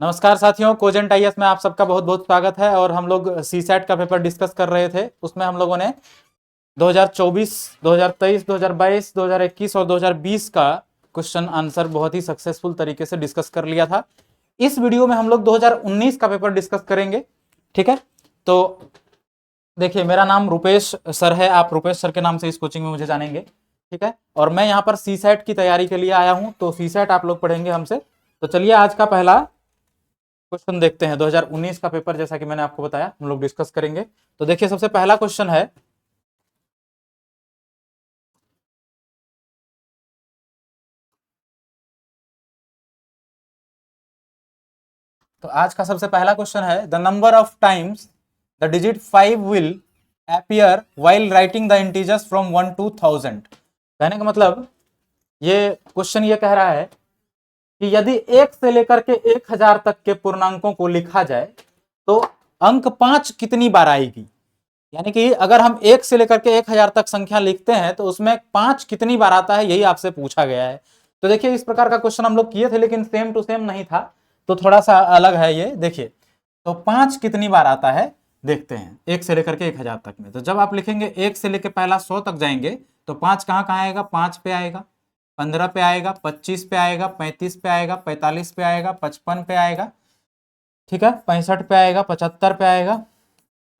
नमस्कार साथियों, cogent IAS में आप सबका बहुत बहुत स्वागत है। और हम लोग सीसैट का पेपर डिस्कस कर रहे थे। उसमें हम लोगों ने 2024, 2023, 2022, 2021 और 2020 का क्वेश्चन आंसर बहुत ही सक्सेसफुल तरीके से डिस्कस कर लिया था। इस वीडियो में हम लोग 2019 का पेपर डिस्कस करेंगे। ठीक है, तो देखिए, मेरा नाम रुपेश सर है। आप रुपेश सर के नाम से इस कोचिंग में मुझे जानेंगे। ठीक है, और मैं यहाँ पर सीसैट की तैयारी के लिए आया हूँ, तो सीसैट आप लोग पढ़ेंगे हमसे। तो चलिए आज का पहला क्वेश्चन देखते हैं। 2019 का पेपर, जैसा कि मैंने आपको बताया, हम लोग डिस्कस करेंगे। तो देखिए, सबसे पहला क्वेश्चन है, तो आज का सबसे पहला क्वेश्चन है, the number of times the digit 5 will appear while writing the integers from 1 to 1000। कहने का मतलब, ये क्वेश्चन ये कह रहा है कि यदि 1 से लेकर के 1000 तक के पूर्णांकों को लिखा जाए तो अंक 5 कितनी बार आएगी। यानी कि अगर हम 1 से लेकर के 1000 तक संख्या लिखते हैं तो उसमें 5 कितनी बार आता है, यही आपसे पूछा गया है। तो देखिए, इस प्रकार का क्वेश्चन हम लोग किए थे, लेकिन सेम टू सेम नहीं था, तो थोड़ा सा अलग है ये। देखिए, तो 5 कितनी बार आता है देखते हैं 1 से लेकर के 1000 तक में। तो जब आप लिखेंगे 1 से लेकर पहला 100 तक जाएंगे तो 5 कहाँ कहाँ आएगा, 5 पे आएगा, 15 पे आएगा, 25 पे आएगा, 35 पे आएगा, 45 पे आएगा, 55 पे आएगा, ठीक है, 65 पे आएगा, 75 पे आएगा,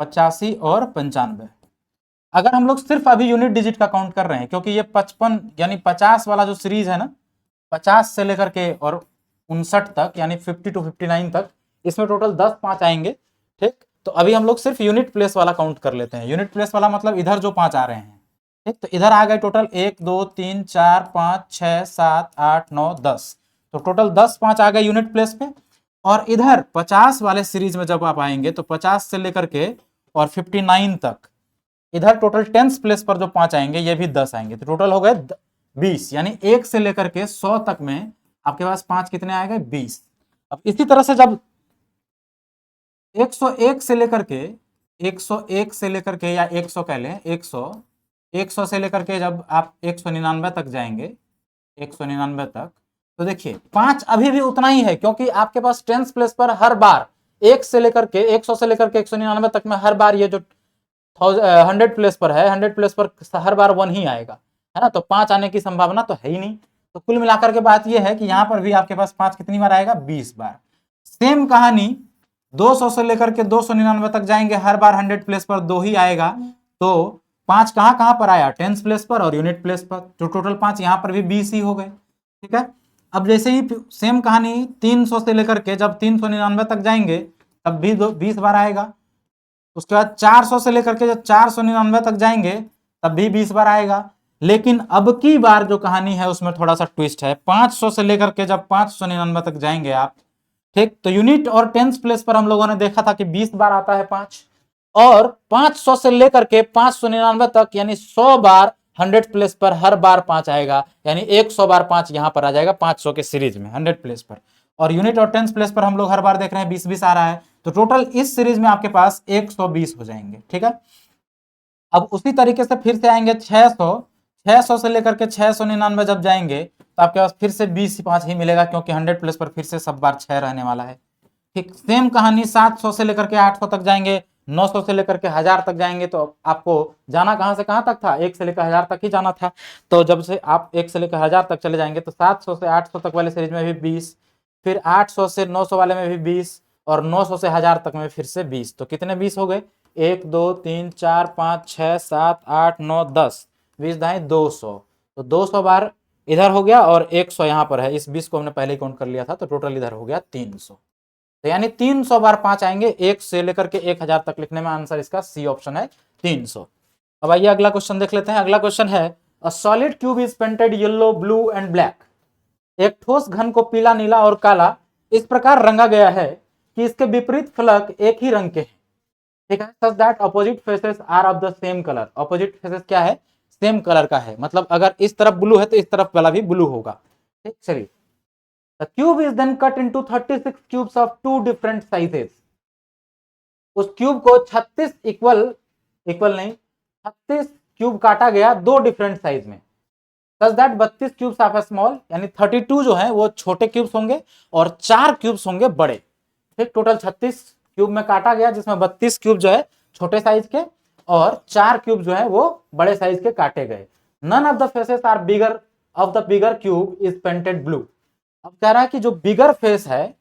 85 और 95। अगर हम लोग सिर्फ अभी यूनिट डिजिट का काउंट कर रहे हैं, क्योंकि ये 55 यानी 50 वाला जो सीरीज है ना, 50 से लेकर के और 59 तक, यानी 50 to 59 तक, इसमें टोटल 10 5 आएंगे। ठीक, तो अभी हम लोग सिर्फ यूनिट प्लेस वाला काउंट कर लेते हैं। यूनिट प्लेस वाला मतलब इधर जो 5 आ रहे हैं। ठीक, तो इधर आ गए टोटल 1 2 3 4 5 6 7 8 9 10। तो टोटल 10 5 आ गए यूनिट प्लेस पे। और इधर 50 वाले सीरीज में जब आप आएंगे तो 50 से लेकर के और 59 तक, इधर टोटल टेंस प्लेस पर जो 5 आएंगे ये भी 10 आएंगे, तो टोटल हो गए 20। यानी 1 से लेकर के 100 तक में आपके पास 5 कितने आ गए, 20। अब इसी तरह से जब 101 से लेकर के 101 से लेकर के या 100 कह लें, 100 से लेकर के जब आप 199 तक जाएंगे, 199 तक, तो देखिए 5 अभी भी उतना ही है, क्योंकि आपके पास टेंस प्लेस पर हर बार 1 से लेकर के 100 से लेकर के 199 तक में हर बार ये जो 100 प्लेस पर है, 100 प्लेस पर हर बार 1 ही आएगा, है ना। तो 5 आने की संभावना तो है ही नहीं। तो कुल मिलाकर के बात यह है कि यहां पर भी आपके पास 5 कितनी बार आएगा, 20 बार। सेम कहानी 200 से लेकर के 299 तक जाएंगे, हर बार 100 प्लेस पर 2 ही आएगा। तो 5 कहां कहां पर आया, टेंस प्लेस पर और यूनिट प्लेस पर, तो टोटल 5 यहां पर भी 20 ही हो गए। ठीक है, अब जैसे ही सेम कहानी 300 से लेकर के जब 399 तक जाएंगे तब भी 20 बार आएगा। उसके बाद 400 से लेकर के जब 499 तक जाएंगे तब भी 20 बार आएगा। लेकिन अब की बार जो कहानी है उसमें थोड़ा सा ट्विस्ट है। 500 से लेकर के जब 599 तक जाएंगे आप, ठीक, तो यूनिट और टेंस प्लेस पर हम लोगों ने देखा था कि 20 बार आता है 5, और 500 से लेकर के 599 तक यानी 100 बार 100 प्लेस पर हर बार 5 आएगा, यानी 100 बार 5 यहां पर आ जाएगा 500 के सीरीज में 100 प्लेस पर। और यूनिट और टेंस प्लेस पर हम लोग हर बार देख रहे हैं 20 आ रहा है, तो टोटल इस सीरीज में आपके पास 120 हो जाएंगे। ठीक है, अब उसी तरीके से फिर से आएंगे 600 से लेकर के 699 जब जाएंगे तो आपके पास फिर से 20 5 ही मिलेगा, क्योंकि 100 प्लेस पर फिर से सब बार 6 रहने वाला है। ठीक, सेम कहानी 700 से लेकर के 800 तक जाएंगे, 900 से लेकर के 1000 तक जाएंगे, तो आपको जाना कहां से कहां तक था, 1 से लेकर 1000 तक ही जाना था। तो जब से आप 1 से लेकर 1000 तक चले जाएंगे तो 700 से 800 तक वाले सीरीज में भी 20, फिर 800 से 900 वाले में भी 20, और 900 से 1000 तक में फिर से 20। तो कितने 20 हो गए, 1 2 3 4 5 6 7 8 9 10, 20 दाएं 200। तो 200 बार इधर हो गया और 100 यहां पर है, इस 20 को हमने पहले ही काउंट कर लिया था, तो टोटल इधर हो गया 300। तो यानी 300 बार 5 आएंगे 1 से लेकर के 1000 तक लिखने में। आंसर इसका सी ऑप्शन है, 300। अब आइए अगला क्वेश्चन देख लेते हैं। अगला क्वेश्चन है, a solid cube is painted yellow blue and black. एक ठोस घन को पीला नीला और काला इस प्रकार रंगा गया है कि इसके विपरीत फलक एक ही रंग के हैं। ठीक है, such that opposite faces are of the same colour. Opposite faces क्या है, सेम कलर का है, मतलब अगर इस तरफ ब्लू है तो इस तरफ वाला भी ब्लू होगा। ठीक, चलिए, the cube is then cut into 36 cubes of two different sizes। उस क्यूब को 36 इक्वल नहीं, 36 क्यूब काटा गया दो डिफरेंट साइज में। Such that 32 cubes of small, यानी 32 जो है वो छोटे क्यूब्स होंगे और 4 क्यूब्स होंगे बड़े। ठीक, टोटल 36 क्यूब में काटा गया, जिसमें 32 क्यूब जो है छोटे साइज के और 4 क्यूब जो है वो बड़े साइज के काटे गए। None of the faces are bigger of the bigger cube is painted blue. अब कह रहा है कि जो बिगर फेस है,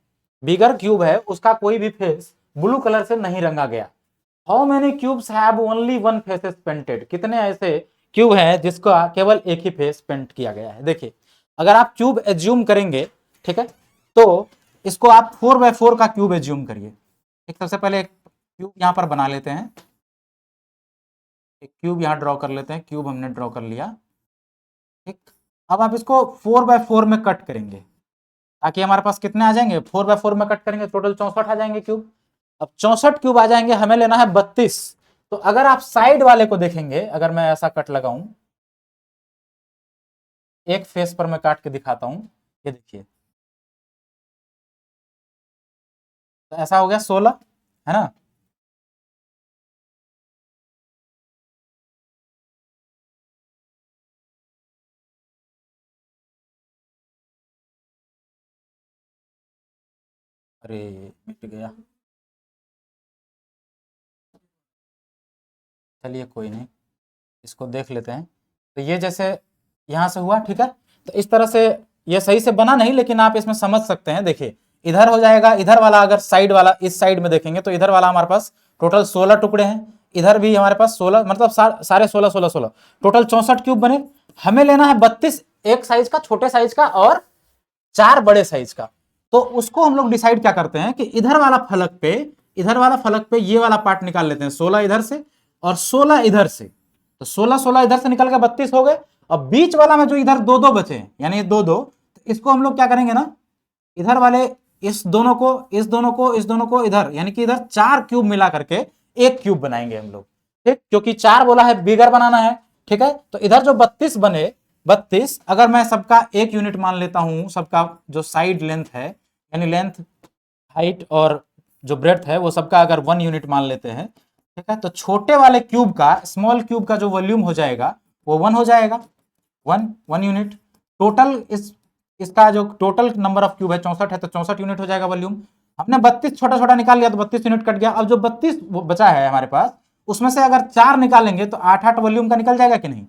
बिगर क्यूब है, उसका कोई भी फेस ब्लू कलर से नहीं रंगा गया। How many cubes have only one faces painted? कितने ऐसे क्यूब हैं जिसका केवल एक ही फेस पेंट किया गया है? देखिए, अगर आप क्यूब एज्यूम करेंगे, ठीक है, तो इसको आप 4x4 का क्यूब एज्यूम करिए। एक सबसे पहले एक क्यूब यहां पर बना लेते हैं, एक क्यूब यहां ड्रॉ कर लेते हैं, क्यूब हमने ड्रॉ कर लिया। ठीक, अब आप इसको 4x4 में कट करेंगे, ताकि हमारे पास कितने आ जाएंगे, 4x4 में कट करेंगे टोटल 64 आ जाएंगे क्यूब। अब 64 क्यूब आ जाएंगे, हमें लेना है 32। तो अगर आप साइड वाले को देखेंगे, अगर मैं ऐसा कट लगाऊं, एक फेस पर मैं काट के दिखाता हूं, ये देखिए, तो ऐसा हो गया 16, है ना। अरे मिट गया, चलिए कोई नहीं, इसको देख लेते हैं। तो ये जैसे यहां से हुआ, ठीक है, तो इस तरह से ये सही से बना नहीं, लेकिन आप इसमें समझ सकते हैं। देखिए, इधर हो जाएगा, इधर वाला अगर साइड वाला इस साइड में देखेंगे तो इधर वाला हमारे पास टोटल 16 टुकड़े हैं, इधर भी हमारे पास 16, मतलब सारे 16 16 16, टोटल 64 क्यूब बने। हमें लेना है 32 एक साइज का, छोटे साइज का, और 4 बड़े साइज का। तो उसको हम लोग डिसाइड क्या करते हैं कि इधर वाला फलक पे, इधर वाला फलक पे ये वाला पार्ट निकाल लेते हैं, 16 इधर से और 16 इधर से। तो 16 16 इधर से निकल के 32 हो गए। अब बीच वाला में जो इधर दो दो बचे हैं, यानी दो दो, तो इसको हम लोग क्या करेंगे ना, इधर वाले इस दोनों को, इस दोनों को, इस दोनों को इधर, यानी कि इधर 4 क्यूब मिला करके एक क्यूब बनाएंगे हम लोग। ठीक, क्योंकि 4 बोला है, बिगर बनाना है। ठीक है, तो इधर जो 32 बने, 32 अगर मैं सबका एक यूनिट मान लेता हूं, सबका जो साइड लेंथ है, यानी लेंथ, हाइट और जो ब्रेड्थ है, वो सबका अगर 1 यूनिट मान लेते हैं, ठीक है, तो छोटे वाले क्यूब का, स्मॉल क्यूब का जो वॉल्यूम हो जाएगा वो 1 हो जाएगा, 1 यूनिट। टोटल इसका जो टोटल नंबर ऑफ क्यूब है 64 है, तो 64 यूनिट हो जाएगा वॉल्यूम। हमने 32 छोटा छोटा निकाल लिया तो 32 यूनिट कट गया। अब जो 32 बचा है हमारे पास, उसमें से अगर 4 निकालेंगे तो 8 वॉल्यूम का निकल जाएगा कि नहीं?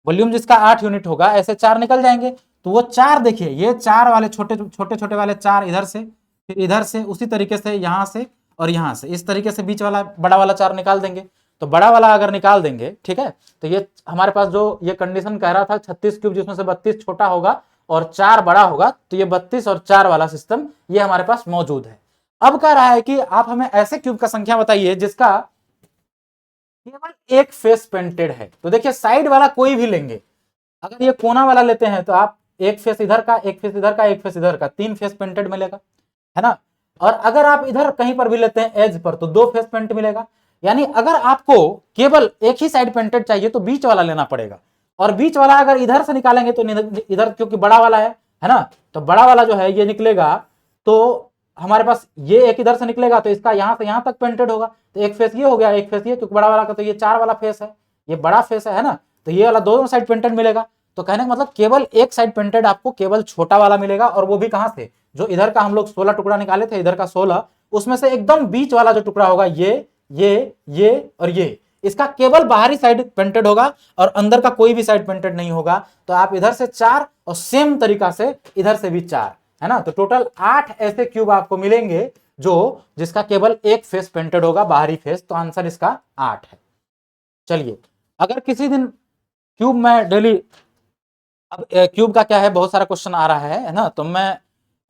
वॉल्यूम जिसका 8 यूनिट होगा, ऐसे 4 निकल जाएंगे। तो वो 4 देखिए, ये 4 वाले छोटे छोटे छोटे वाले 4 इधर से, फिर इधर से, उसी तरीके से यहां से और यहां से, इस तरीके से बीच वाला बड़ा वाला 4 निकाल देंगे। तो बड़ा वाला अगर निकाल देंगे, ठीक है, तो ये हमारे पास जो ये कंडीशन कह रहा था 36 क्यूब, जिसमें से 32 छोटा होगा और 4 बड़ा होगा, तो ये 32 और 4 वाला सिस्टम ये हमारे पास मौजूद है। अब कह रहा है कि आप हमें ऐसे क्यूब का संख्या बताइए जिसका केवल एक फेस पेंटेड है। तो देखिए, साइड वाला कोई भी लेंगे, अगर ये कोना वाला लेते हैं तो आप एक फेस इधर का, एक फेस इधर का, एक फेस इधर का, 3 फेस पेंटेड मिलेगा, है ना। और अगर आप इधर कहीं पर भी लेते हैं एज पर, तो 2 फेस पेंट मिलेगा। यानी अगर आपको केवल एक ही साइड पेंटेड चाहिए तो बीच वाला लेना पड़ेगा। और बीच वाला अगर इधर से निकालेंगे तो इधर, क्योंकि बड़ा वाला है ना, तो बड़ा वाला जो है ये निकलेगा, तो हमारे पास ये एक इधर से निकलेगा, तो इसका यहां से यहां तक पेंटेड होगा। तो एक फेस ये हो गया, एक फेस ये, क्योंकि बड़ा वाला का तो ये 4 वाला फेस है, ये बड़ा फेस है ना, तो ये वाला दोनों साइड पेंटेड मिलेगा। तो कहने का मतलब केवल एक साइड पेंटेड आपको केवल छोटा वाला मिलेगा, और वो भी कहां से, जो इधर का हम लोग 16 टुकड़ा निकाले थे, इधर का 16, उसमें से एकदम बीच वाला जो टुकड़ा होगा, ये और ये, इसका केवल बाहरी साइड पेंटेड होगा और अंदर का कोई भी साइड पेंटेड नहीं होगा। तो आप इधर से 4 और सेम तरीका से इधर से भी 4, है ना। तो टोटल 8 ऐसे क्यूब आपको मिलेंगे जो जिसका केवल एक फेस पेंटेड होगा, बाहरी फेस। तो आंसर इसका 8 है। चलिए, अगर किसी दिन क्यूब में डेली, अब क्यूब का क्या है, बहुत सारा क्वेश्चन आ रहा है ना, तो मैं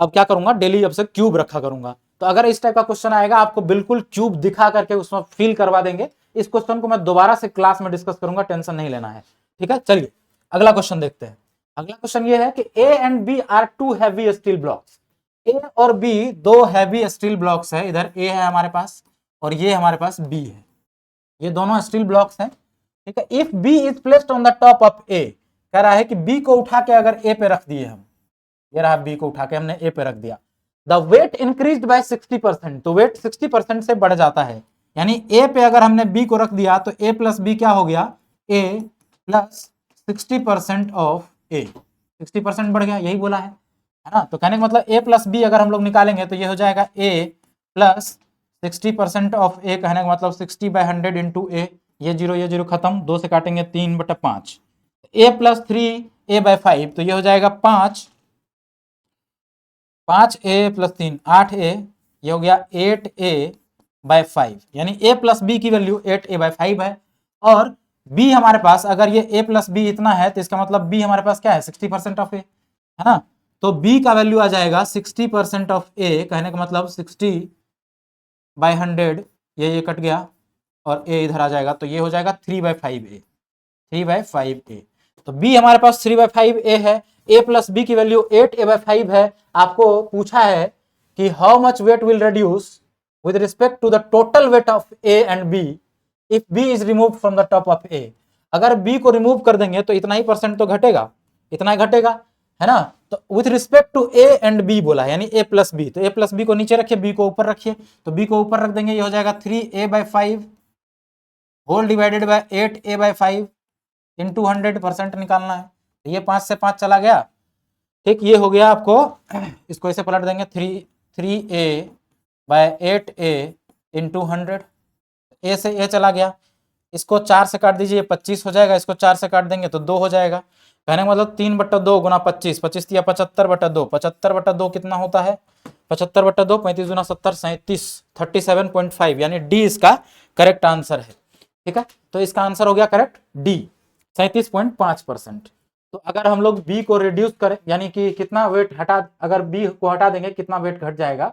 अब क्या करूंगा, डेली अब से क्यूब रखा करूंगा। तो अगर इस टाइप का क्वेश्चन आएगा, आपको बिल्कुल क्यूब दिखा करके उसमें फिल करवा देंगे। इस क्वेश्चन को मैं दोबारा से क्लास में डिस्कस करूंगा, टेंशन नहीं लेना है, ठीक है। चलिए अगला क्वेश्चन देखते हैं। अगला क्वेश्चन ये है कि A and B are 2 heavy steel blocks. A और बी 2 हैवी स्टील ब्लॉक्स है। इधर ए है हमारे पास और ये हमारे पास बी है, ये दोनों स्टील ब्लॉक्स हैं, ठीक है। If B is placed on the top of A, कह रहा है कि बी को उठा के अगर ए पे रख दिए हम, ये रहा बी को उठा के हमने ए पे रख दिया, द वेट इंक्रीज्ड बाय 60%, तो वेट 60% से बढ़ जाता है। यानी ए पे अगर हमने बी को रख दिया तो ए प्लस बी क्या हो गया, ए प्लस 60% ऑफ ए, 60% बढ़ गया, यही बोला है ना। तो कहने का मतलब ए प्लस बी अगर हम लोग निकालेंगे तो ये हो जाएगा ए प्लस 60% ऑफ ए, कहने का मतलब 60/100 इंटू ए, ये जीरो खत्म, 2 से काटेंगे 3/5, ए प्लस 3a/5, तो ये हो जाएगा 5a प्लस 3 8a, ये हो गया 8a/5, यानी a प्लस बी की वैल्यू 8a/5 है। और b हमारे पास, अगर ये a प्लस बी इतना है तो इसका मतलब b हमारे पास क्या है, 60% ऑफ a, है ना। तो b का वैल्यू आ जाएगा 60% ऑफ a, कहने का मतलब 60/100, ये कट गया और a इधर आ जाएगा, तो ये हो जाएगा 3/5a, 3/5a। तो b हमारे पास 3/5a है, a प्लस बी की वैल्यू 8a/5 है। आपको पूछा है कि how much weight will reduce with respect to the total weight of a and b if b is remove from the top of a। अगर b को remove कर देंगे तो इतना ही परसेंट तो घटेगा, इतना ही घटेगा, है ना। तो with respect to a and b बोला है, यानी a प्लस बी, तो a प्लस बी को नीचे रखिए, b को ऊपर रखिए, तो b को ऊपर रख देंगे, ये हो जाएगा 3a/5 whole divided by 8a/5 into 100% निकालना है, तो ये 5 से 5 चला गया, ठीक। ये हो गया आपको, इसको ऐसे पलट देंगे, 3a/8a इंटू 100, ए से ए चला गया, इसको 4 से काट दीजिए, 25 हो जाएगा, इसको 4 से काट देंगे तो 2 हो जाएगा, कहने का मतलब 3/2 गुना 25, 25 दिया 75/2, 75/2 कितना होता है, 75/2, 35 गुना 70, 37.5, यानी डी इसका करेक्ट आंसर है, ठीक है। तो इसका आंसर हो गया करेक्ट डी, 37.5%। तो अगर हम लोग बी को रिड्यूस करें, यानी कि कितना वेट हटा, अगर बी को हटा देंगे कितना वेट घट जाएगा,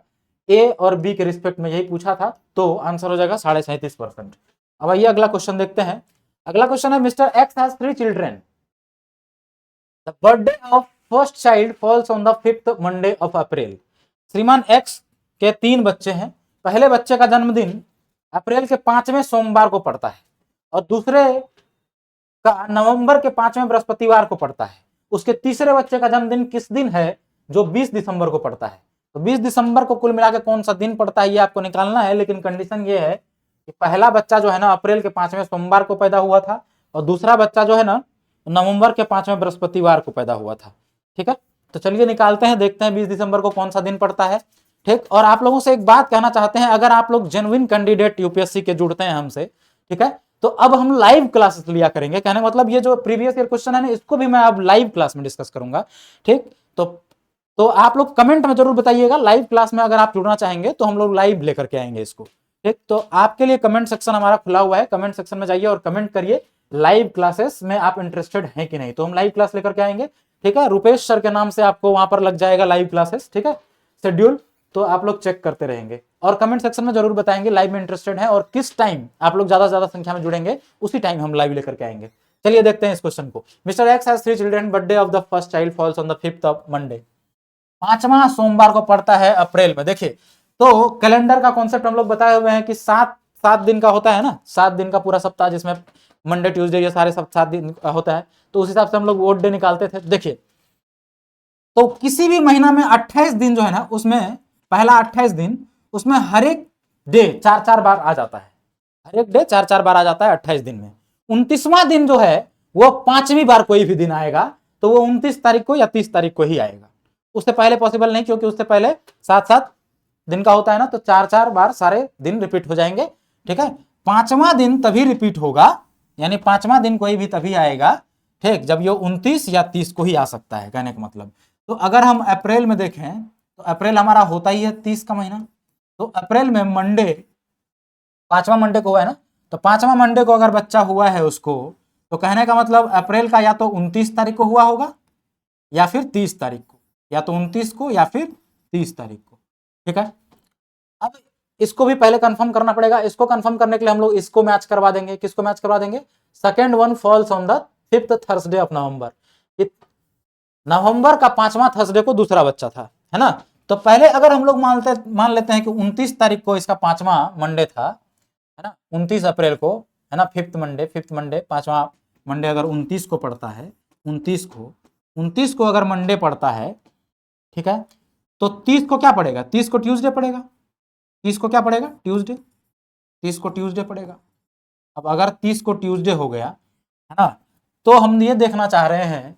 ए और बी के रिस्पेक्ट में, यही पूछा था, तो आंसर हो जाएगा 37.5%। अब आइए अगला क्वेश्चन देखते हैं। अगला क्वेश्चन है, mister X has 3 children, the birthday of first child falls on the 5th Monday of April. श्रीमान एक्स के 3 बच्चे हैं, पहले बच्चे का जन्मदिन अप्रैल के 5वें सोमवार को पड़ता है और दूसरे का नवंबर के 5वें बृहस्पतिवार को पड़ता है। उसके तीसरे बच्चे का जन्मदिन किस दिन है, जो 20 दिसंबर को पड़ता है। तो 20 दिसंबर को कुल मिलाकर कौन सा दिन पड़ता है, ये आपको निकालना है, लेकिन कंडीशन ये है कि पहला बच्चा जो है ना अप्रैल के 5वें सोमवार को पैदा हुआ था और दूसरा बच्चा जो है ना नवंबर के 5वें बृहस्पतिवार को पैदा हुआ था, ठीक है। तो चलिए निकालते हैं, देखते हैं 20 दिसंबर को कौन सा दिन पड़ता है, ठीक। और आप लोगों से एक बात कहना चाहते हैं, अगर आप लोग जेन्युइन कैंडिडेट यूपीएससी के जुड़ते हैं हमसे, ठीक है, तो अब हम लाइव क्लासेस लिया करेंगे, कहने मतलब ये जो प्रीवियस ईयर क्वेश्चन है ना, इसको भी मैं अब लाइव क्लास में डिस्कस करूंगा, ठीक। तो आप लोग कमेंट में जरूर बताइएगा, लाइव क्लास में अगर आप जुड़ना चाहेंगे तो हम लोग लाइव लेकर के आएंगे इसको, ठीक। तो आपके लिए कमेंट सेक्शन हमारा खुला हुआ है, कमेंट सेक्शन में जाइए और कमेंट करिए लाइव क्लासेस में आप इंटरेस्टेड हैं कि नहीं, तो हम लाइव क्लास लेकर के आएंगे, ठीक है। रुपेश सर के नाम से आपको वहां पर लग जाएगा लाइव क्लासेस, ठीक है, शेड्यूल, तो आप लोग चेक करते रहेंगे और कमेंट सेक्शन में जरूर बताएंगे लाइव में इंटरेस्टेड है और किस टाइम आप लोग ज्यादा से ज्यादा संख्या में जुड़ेंगे, उसी टाइम हम लाइव लेकर के आएंगे। चलिए देखते हैं इस क्वेश्चन को। Mister X has 3 children, birthday of the first child falls on the 5th of Monday, 5वां सोमवार को पड़ता है अप्रैल में। देखिए, तो कैलेंडर का कॉन्सेप्ट हम लोग बताए हुए हैं कि 7 दिन का होता है ना, 7 दिन का पूरा सप्ताह, जिसमें मंडे ट्यूसडे ये सारे सब 7 दिन का होता है, तो उस हिसाब से हम लोग वोट डे निकालते थे। देखिए, तो किसी भी महीना में 28 दिन जो है ना, उसमें पहला 28 दिन, उसमें हर एक डे 4-4 बार आ जाता है, हर एक डे 4-4 बार आ जाता है 28 दिन में। 29वां दिन जो है वो 5वीं बार कोई भी दिन आएगा, तो वो 29 तारीख को या 30 तारीख को ही आएगा, उससे पहले पॉसिबल नहीं, क्योंकि उससे पहले 7-7 दिन का होता है ना, तो 4-4 बार सारे दिन रिपीट हो जाएंगे, ठीक है। 5वां दिन तभी रिपीट होगा, यानी 5वां दिन कोई भी तभी आएगा, ठीक, जब ये 29 या 30 को ही आ सकता है, कहने का मतलब। तो अगर हम अप्रैल में देखें तो अप्रैल हमारा होता ही है 30 का महीना, तो अप्रैल में मंडे 5वां मंडे को हुआ है ना, तो 5वां मंडे को अगर बच्चा हुआ है उसको, तो कहने का मतलब अप्रैल का या तो 29 तारीख को हुआ होगा या फिर 30 तारीख को, या तो 29 को या फिर 30 तारीख को, ठीक है। अब इसको भी पहले कंफर्म करना पड़ेगा, इसको कंफर्म करने के लिए हम लोग इसको मैच करवा देंगे, किसको मैच करवा देंगे, second one falls on the 5th Thursday of November, November का 5वां थर्सडे को दूसरा बच्चा था, है ना। तो पहले अगर हम लोग मान लेते हैं कि 29 तारीख को इसका 5वां मंडे था, है ना, 29 अप्रैल को, है ना, 5th मंडे 5वां मंडे अगर 29 को पड़ता है, 29 को अगर मंडे पड़ता है, ठीक है, तो 30 को क्या पड़ेगा, 30 को ट्यूसडे पड़ेगा, 30 को क्या पड़ेगा, ट्यूसडे, 30 को ट्यूसडे पड़ेगा। अब अगर 30 को ट्यूसडे हो गया, है ना, तो हम ये देखना चाह रहे हैं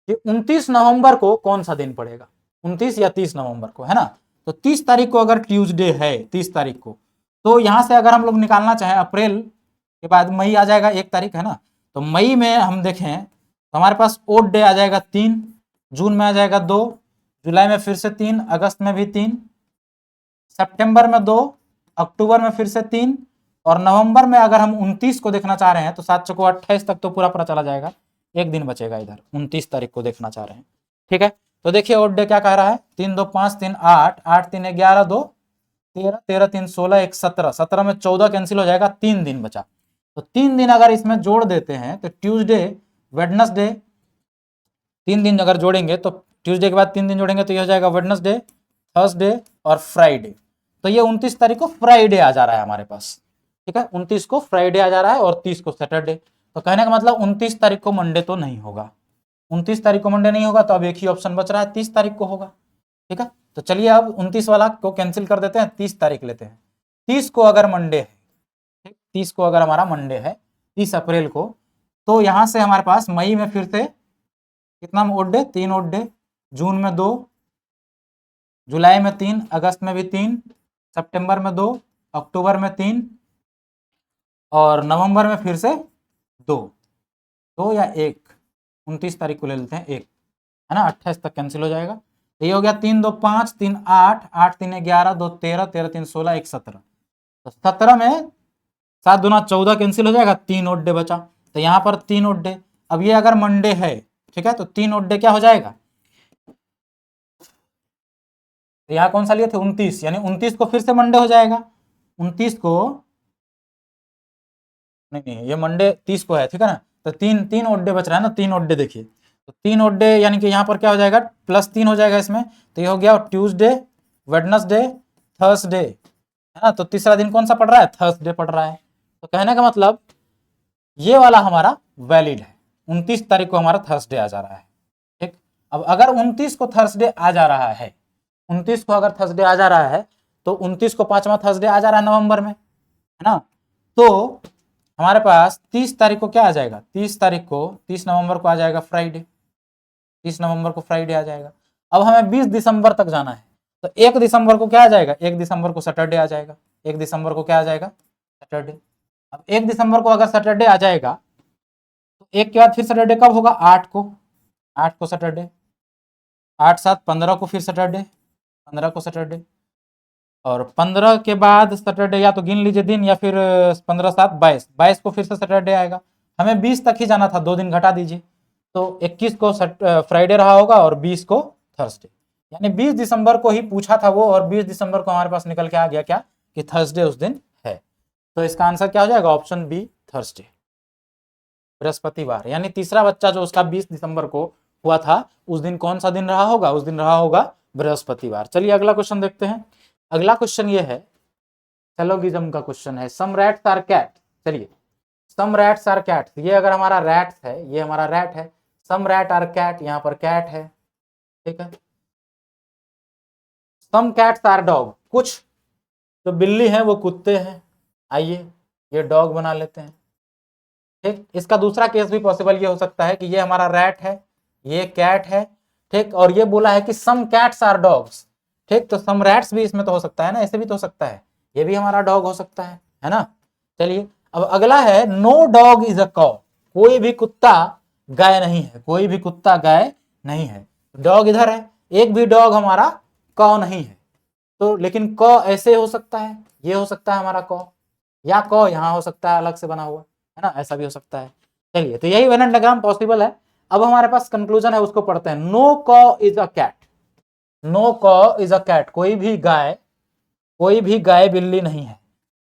कि 29 नवंबर को कौन सा दिन पड़ेगा, 29 या 30 नवंबर को, है ना। तो 30 तारीख को अगर ट्यूसडे है 30 तारीख को, तो यहाँ से अगर हम लोग निकालना चाहें अप्रैल के बाद मई आ जाएगा 1 तारीख है ना, तो मई में हम देखें तो हमारे पास ओड डे आ जाएगा 3, जून में आ जाएगा 2, जुलाई में फिर से 3, अगस्त में भी 3, सितंबर में 2, अक्टूबर में फिर से 3 और नवंबर में अगर हम 29 को देखना चाह रहे हैं तो 7 चौको 28 तक तो पूरा चला जाएगा, एक दिन बचेगा इधर 29 तारीख को देखना चाह रहे हैं। ठीक है, तो देखिए ओड डे क्या कह रहा है, 3 2 5 3 8, 8 3 11 2 13, 13 3 16 1 17, 17 में 14 कैंसिल हो जाएगा, 3 दिन बचा। तो 3 दिन अगर इसमें जोड़ देते हैं तो ट्यूसडे, वेडनेसडे, 3 दिन अगर जोड़ेंगे तो ट्यूसडे के बाद 3 दिन जोड़ेंगे तो ये हो जाएगा वेडनेसडे, थर्सडे और फ्राइडे। तो ये 29 तारीख को फ्राइडे आ जा रहा है हमारे पास। ठीक है, 29 को फ्राइडे आ जा रहा है और 30 को सैटरडे। तो कहने का मतलब 29 तारीख को मंडे तो नहीं होगा, 29 तारीख को मंडे नहीं होगा, तो अब एक ही ऑप्शन बच रहा है 30 तारीख को होगा। ठीक है, तो चलिए अब 29 वाला को कैंसिल कर देते हैं, 30 तारीख लेते हैं। 30 को अगर मंडे है, 30 को अगर हमारा मंडे है 30 अप्रैल को, तो यहां से हमारे पास मई में फिर से कितना ओड डे, 3 ओड डे, जून में 2, जुलाई में 3, अगस्त में भी 3, सितंबर में 2, अक्टूबर में 3 और नवंबर में फिर से 2 या 1, 29 तारीख को ले लेते हैं 1 है ना, 28 तक कैंसिल हो जाएगा। तो ये हो गया 3 2 5 3 8, 8 3 11 2 13, 13 3 16 1 17। तो 17 में 7 दूना 14 कैंसिल हो जाएगा, 3 ओड डे बचा। तो यहाँ पर 3 ओड डे, अब ये अगर मंडे है, ठीक है, तो 3 ओड डे क्या हो जाएगा, तो यहाँ कौन सा लिए थे 29, यानी 29 को फिर से मंडे हो जाएगा। 29 को नहीं, ये मंडे 30 को है, ठीक है ना, तो 3 ओड डे बच रहा है ना, 3 ओड डे देखिए, तो 3 ओड डे यानी कि यहाँ पर क्या हो जाएगा, +3 हो जाएगा इसमें। तो ये हो गया ट्यूसडे, वेडनेसडे, थर्सडे है ना, तो तीसरा दिन कौन सा पड़ रहा है, थर्सडे पड़ रहा है। तो कहने का मतलब ये वाला हमारा वैलिड है, 29 तारीख को हमारा थर्सडे आ जा रहा है। ठीक, अब अगर 29 को थर्सडे आ जा रहा है, 29 को अगर थर्सडे आ जा रहा है, तो 29 को 5वां थर्सडे आ जा रहा है नवंबर में, है ना, तो हमारे पास 30 तारीख को क्या आ जाएगा, 30 तारीख को, 30 नवंबर को आ जाएगा फ्राइडे, 30 नवंबर को फ्राइडे आ जाएगा। अब हमें 20 दिसंबर तक जाना है, तो 1 दिसंबर को क्या आ जाएगा, 1 दिसंबर को सैटरडे आ जाएगा, 1 दिसंबर को क्या आ जाएगा, सैटरडे। अब 1 दिसंबर को अगर सैटरडे आ जाएगा तो 1 के बाद फिर सैटरडे कब होगा, 8 को सैटरडे, 8 7 15 को फिर सैटरडे, 15 को सैटरडे और 15 के बाद सैटरडे या तो गिन लीजिए दिन, या फिर 15 7 22, 22 को फिर से सैटरडे आएगा। हमें 20 तक ही जाना था, 2 दिन घटा दीजिए, तो 21 को फ्राइडे रहा होगा और 20 को थर्सडे, यानी 20 दिसंबर को ही पूछा था वो, और 20 दिसंबर को हमारे पास निकल के आ गया क्या, कि थर्सडे उस दिन है। तो इसका आंसर क्या हो जाएगा, ऑप्शन बी थर्सडे, बृहस्पतिवार। यानी तीसरा बच्चा जो उसका 20 दिसंबर को हुआ था, उस दिन कौन सा दिन रहा होगा, उस दिन रहा होगा बृहस्पतिवार। चलिए अगला क्वेश्चन देखते हैं। अगला क्वेश्चन ये है, सेलोगिज्म का क्वेश्चन है, सम रैट्स आर कैट। चलिए, सम रैट्स आर कैट, ये अगर हमारा रैट्स है, ये हमारा रैट है, सम रैट आर कैट, यहाँ पर कैट है, ठीक है। सम कैट्स आर डॉग, कुछ जो बिल्ली है वो कुत्ते हैं, आइए ये डॉग बना लेते हैं। ठीक, इसका दूसरा केस भी पॉसिबल ये हो सकता है कि ये हमारा रैट है, ये कैट है, ठीक, और ये बोला है कि सम कैट्स आर डॉग्स। ठीक, तो सम रैट्स भी इसमें तो हो सकता है ना, ऐसे भी तो हो सकता है, ये भी हमारा डॉग हो सकता है ना। चलिए अब अगला है, नो डॉग इज अ कॉ, कोई भी कुत्ता गाय नहीं है, कोई भी कुत्ता गाय नहीं है। डॉग इधर है, एक भी डॉग हमारा कॉ नहीं है, तो लेकिन कॉ ऐसे हो सकता है, ये हो सकता है हमारा कॉ, या कॉ यहाँ हो सकता है अलग से बना हुआ, है ना, ऐसा भी हो सकता है। चलिए, तो यही वेन डायग्राम पॉसिबल है। अब हमारे पास कंक्लूजन है, उसको पढ़ते हैं। नो कॉ इज अ कैट, नो कॉ इज अ कैट, कोई भी गाय बिल्ली नहीं है।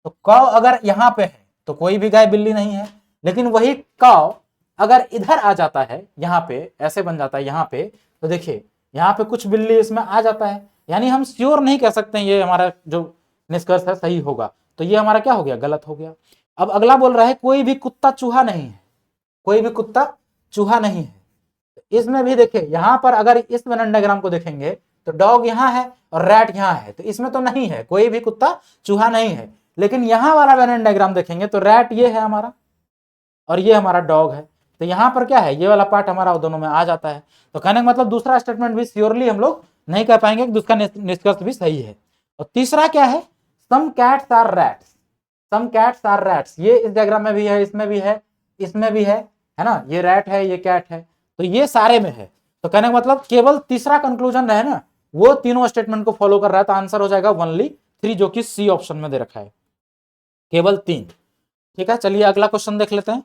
तो कॉ अगर यहाँ पे है तो कोई भी गाय बिल्ली नहीं है, लेकिन वही कॉ अगर इधर आ जाता है, यहाँ पे ऐसे बन जाता है यहाँ पे, तो देखिए यहाँ पे कुछ बिल्ली इसमें आ जाता है, यानी हम श्योर नहीं कह सकते ये हमारा जो निष्कर्ष है सही होगा, तो ये हमारा क्या हो गया, गलत हो गया। अब अगला बोल रहा है कोई भी कुत्ता चूहा नहीं है, कोई भी कुत्ता चूहा नहीं है। इसमें भी देखिए, यहां पर अगर इस वेन डायग्राम को देखेंगे तो डॉग यहाँ है और रैट यहाँ है, तो इसमें तो नहीं है, कोई भी कुत्ता चूहा नहीं है। लेकिन यहाँ वाला वेन डायग्राम देखेंगे तो रैट ये है हमारा और ये हमारा डॉग है, तो यहाँ पर क्या है, ये वाला पार्ट हमारा दोनों में आ जाता है। तो कहने का मतलब दूसरा स्टेटमेंट भी श्योरली हम लोग नहीं कह पाएंगे कि उसका निष्कर्ष भी सही है। और तीसरा क्या है, some cats are rats, some cats are rats, ये इस डायग्राम में भी है, इसमें भी है, इसमें भी है ना, ये रैट है, ये कैट है, तो ये सारे में है। तो कहने का मतलब केवल तीसरा कंक्लूजन रहे ना, वो तीनों स्टेटमेंट को फॉलो कर रहा है, तो आंसर हो जाएगा ओनली 3, जो कि सी ऑप्शन में दे रखा है, केवल 3। ठीक है, चलिए अगला क्वेश्चन देख लेते हैं।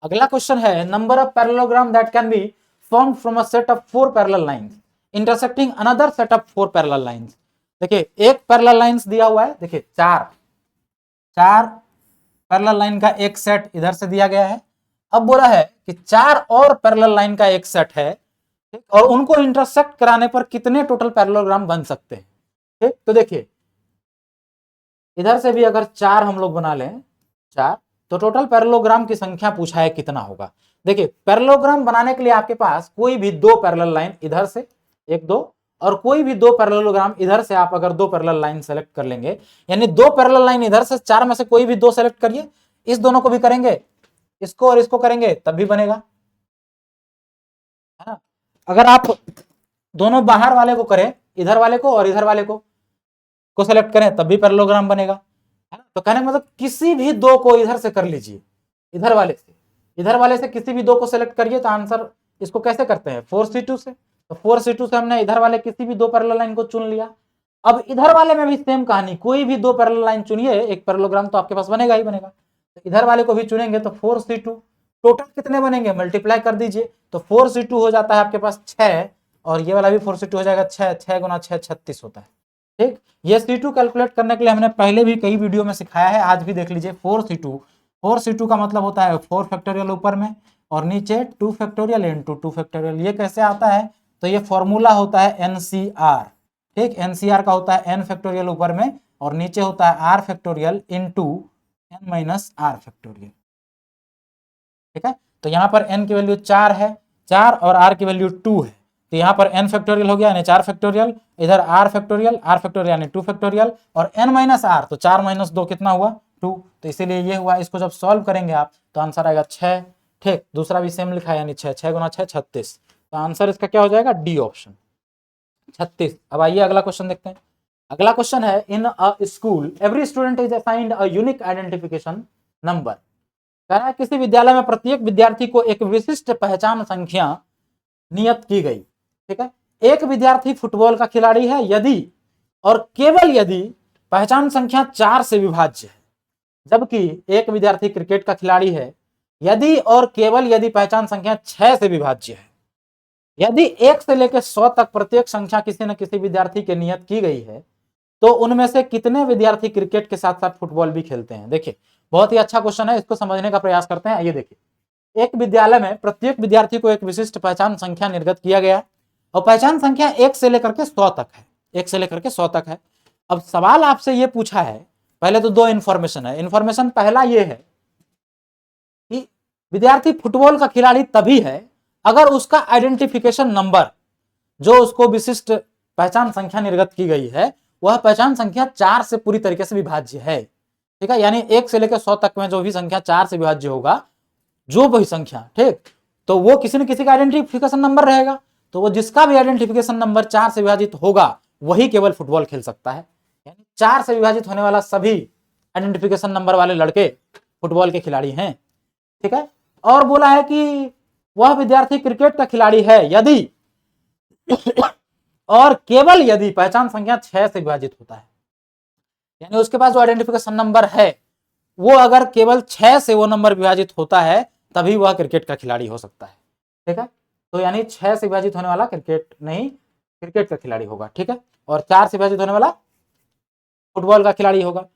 अगला क्वेश्चन है, number of parallelogram that can be formed from a set of 4 parallel lines intersecting another set of 4 parallel lines. देखिए एक पैरेलल लाइंस दिया हुआ है, देखिए चार पैरेलल लाइन का एक सेट इधर से दिया गया है। अब बोला है कि 4 और पैरेलल लाइन का एक सेट है, ठीक, और उनको इंटरसेक्ट कराने पर कितने टोटल पैरेललोग्राम बन सकते हैं। ठीक, तो देखिए इधर से भी अगर 4 हम लोग बना लें, 4, तो टोटल पैरेललोग्राम की संख्या पूछा है कितना होगा। देखिए पैरेललोग्राम बनाने के लिए आपके पास कोई भी 2 पैरेलल लाइन इधर से 1 2 और कोई भी 2 पैरेललोग्राम इधर से, आप अगर 2 पैरेलल लाइन सेलेक्ट कर लेंगे, यानी 2 पैरेलल लाइन इधर से 4 में से कोई भी 2 सेलेक्ट करिए, इस दोनों को भी करेंगे, इसको और इसको करेंगे तब भी बनेगा, है ना। अगर आप दोनों बाहर वाले को करें, इधर वाले को और इधर वाले को सेलेक्ट करें तब भी पैरेललोग्राम बनेगा, है ना। तो कहने का मतलब किसी भी 2 को इधर से कर लीजिए, इधर वाले से किसी भी 2 को सेलेक्ट करिए, तो आंसर इसको कैसे करते हैं 4c2 से। तो 4c2 से हमने इधर वाले किसी भी 2 पैरेलल लाइन को चुन लिया। अब इधर वाले में भी सेम कहानी, कोई भी 2 पैरेलल लाइन चुनिए, एक पैरेललोग्राम तो आपके पास बनेगा ही बनेगा। तो इधर वाले को भी चुनेंगे तो 4c2, टोटल कितने बनेंगे मल्टीप्लाई कर दीजिए, तो 4c2 हो जाता है आपके पास 6, और ये वाला भी 4c2 हो जाएगा 6, 6 गुना 6 36 होता है। ठीक, ये C2 कैलकुलेट करने के लिए हमने पहले भी कई वीडियो में सिखाया है, आज भी देख लीजिए। 4C2 का मतलब होता है 4 फैक्टोरियल ऊपर में और नीचे 2 फैक्टोरियल इंटू 2 फैक्टोरियल। ये कैसे आता है, तो ये फॉर्मूला होता है NCR। ठीक, NCR का होता है n फैक्टोरियल ऊपर में और नीचे होता है r factorial into n minus r factorial. ठीक है, तो यहाँ पर n की वैल्यू 4 है, 4 और r की वैल्यू 2 है, तो यहाँ पर n फैक्टोरियल हो गया यानी 4 फैक्टोरियल, इधर r फैक्टोरियल यानी 2 फैक्टोरियल, और n माइनस r, तो 4 माइनस 2 कितना हुआ 2, तो इसीलिए ये हुआ। इसको जब सॉल्व करेंगे आप तो आंसर आएगा 6। ठीक, दूसरा भी सेम लिखा है यानी 6, 6 गुना 6 36, तो आंसर इसका क्या हो जाएगा डी ऑप्शन 36। अब आइए अगला क्वेश्चन देखते हैं। अगला क्वेश्चन है, in a school every student is assigned a unique identification number. कह रहा है किसी विद्यालय में प्रत्येक विद्यार्थी को एक विशिष्ट पहचान संख्या नियत की गई। ठीक है, एक विद्यार्थी फुटबॉल का खिलाड़ी है यदि और केवल यदि पहचान संख्या 4 से विभाज्य है, जबकि एक विद्यार्थी क्रिकेट का खिलाड़ी है यदि और केवल यदि पहचान संख्या 6 से विभाज्य है। यदि 1 से लेकर 100 तक प्रत्येक संख्या किसी न किसी विद्यार्थी के नियत की गई है, तो उनमें से कितने विद्यार्थी क्रिकेट के साथ साथ फुटबॉल भी खेलते हैं। देखिए बहुत ही अच्छा क्वेश्चन है, इसको समझने का प्रयास करते हैं। ये देखिए, एक विद्यालय में प्रत्येक विद्यार्थी को एक विशिष्ट पहचान संख्या निर्गत किया गया और पहचान संख्या 1 से लेकर के 100 तक है, 1 से लेकर के 100 तक है। अब सवाल आपसे ये पूछा है, पहले तो 2 इंफॉर्मेशन है। इंफॉर्मेशन पहला ये है कि विद्यार्थी फुटबॉल का खिलाड़ी तभी है अगर उसका आइडेंटिफिकेशन नंबर, जो उसको विशिष्ट पहचान संख्या निर्गत की गई है, वह पहचान संख्या 4 से पूरी तरीके से विभाज्य है। ठीक है, यानी 1 से लेकर 100 तक में जो भी संख्या 4 से विभाज्य होगा, जो भी संख्या, ठीक, तो वो किसी न किसी का आइडेंटिफिकेशन नंबर रहेगा। तो वो जिसका भी आइडेंटिफिकेशन नंबर 4 से विभाजित होगा वही केवल फुटबॉल खेल सकता है। यानी 4 से विभाजित होने वाला सभी आइडेंटिफिकेशन नंबर वाले लड़के फुटबॉल के खिलाड़ी हैं। ठीक है, और बोला है कि वह विद्यार्थी क्रिकेट का खिलाड़ी है यदि और केवल यदि पहचान संख्या 6 से विभाजित होता है, यानी उसके पास जो आइडेंटिफिकेशन नंबर है वो अगर केवल 6 से वो नंबर विभाजित होता है तभी वह क्रिकेट का खिलाड़ी हो सकता है। ठीक है, तो यानी 6 से विभाजित होने वाला क्रिकेट नहीं, क्रिकेट का खिलाड़ी होगा। ठीक है, और 4 से विभाजित होने वाला फुटबॉल का खिलाड़ी होगा।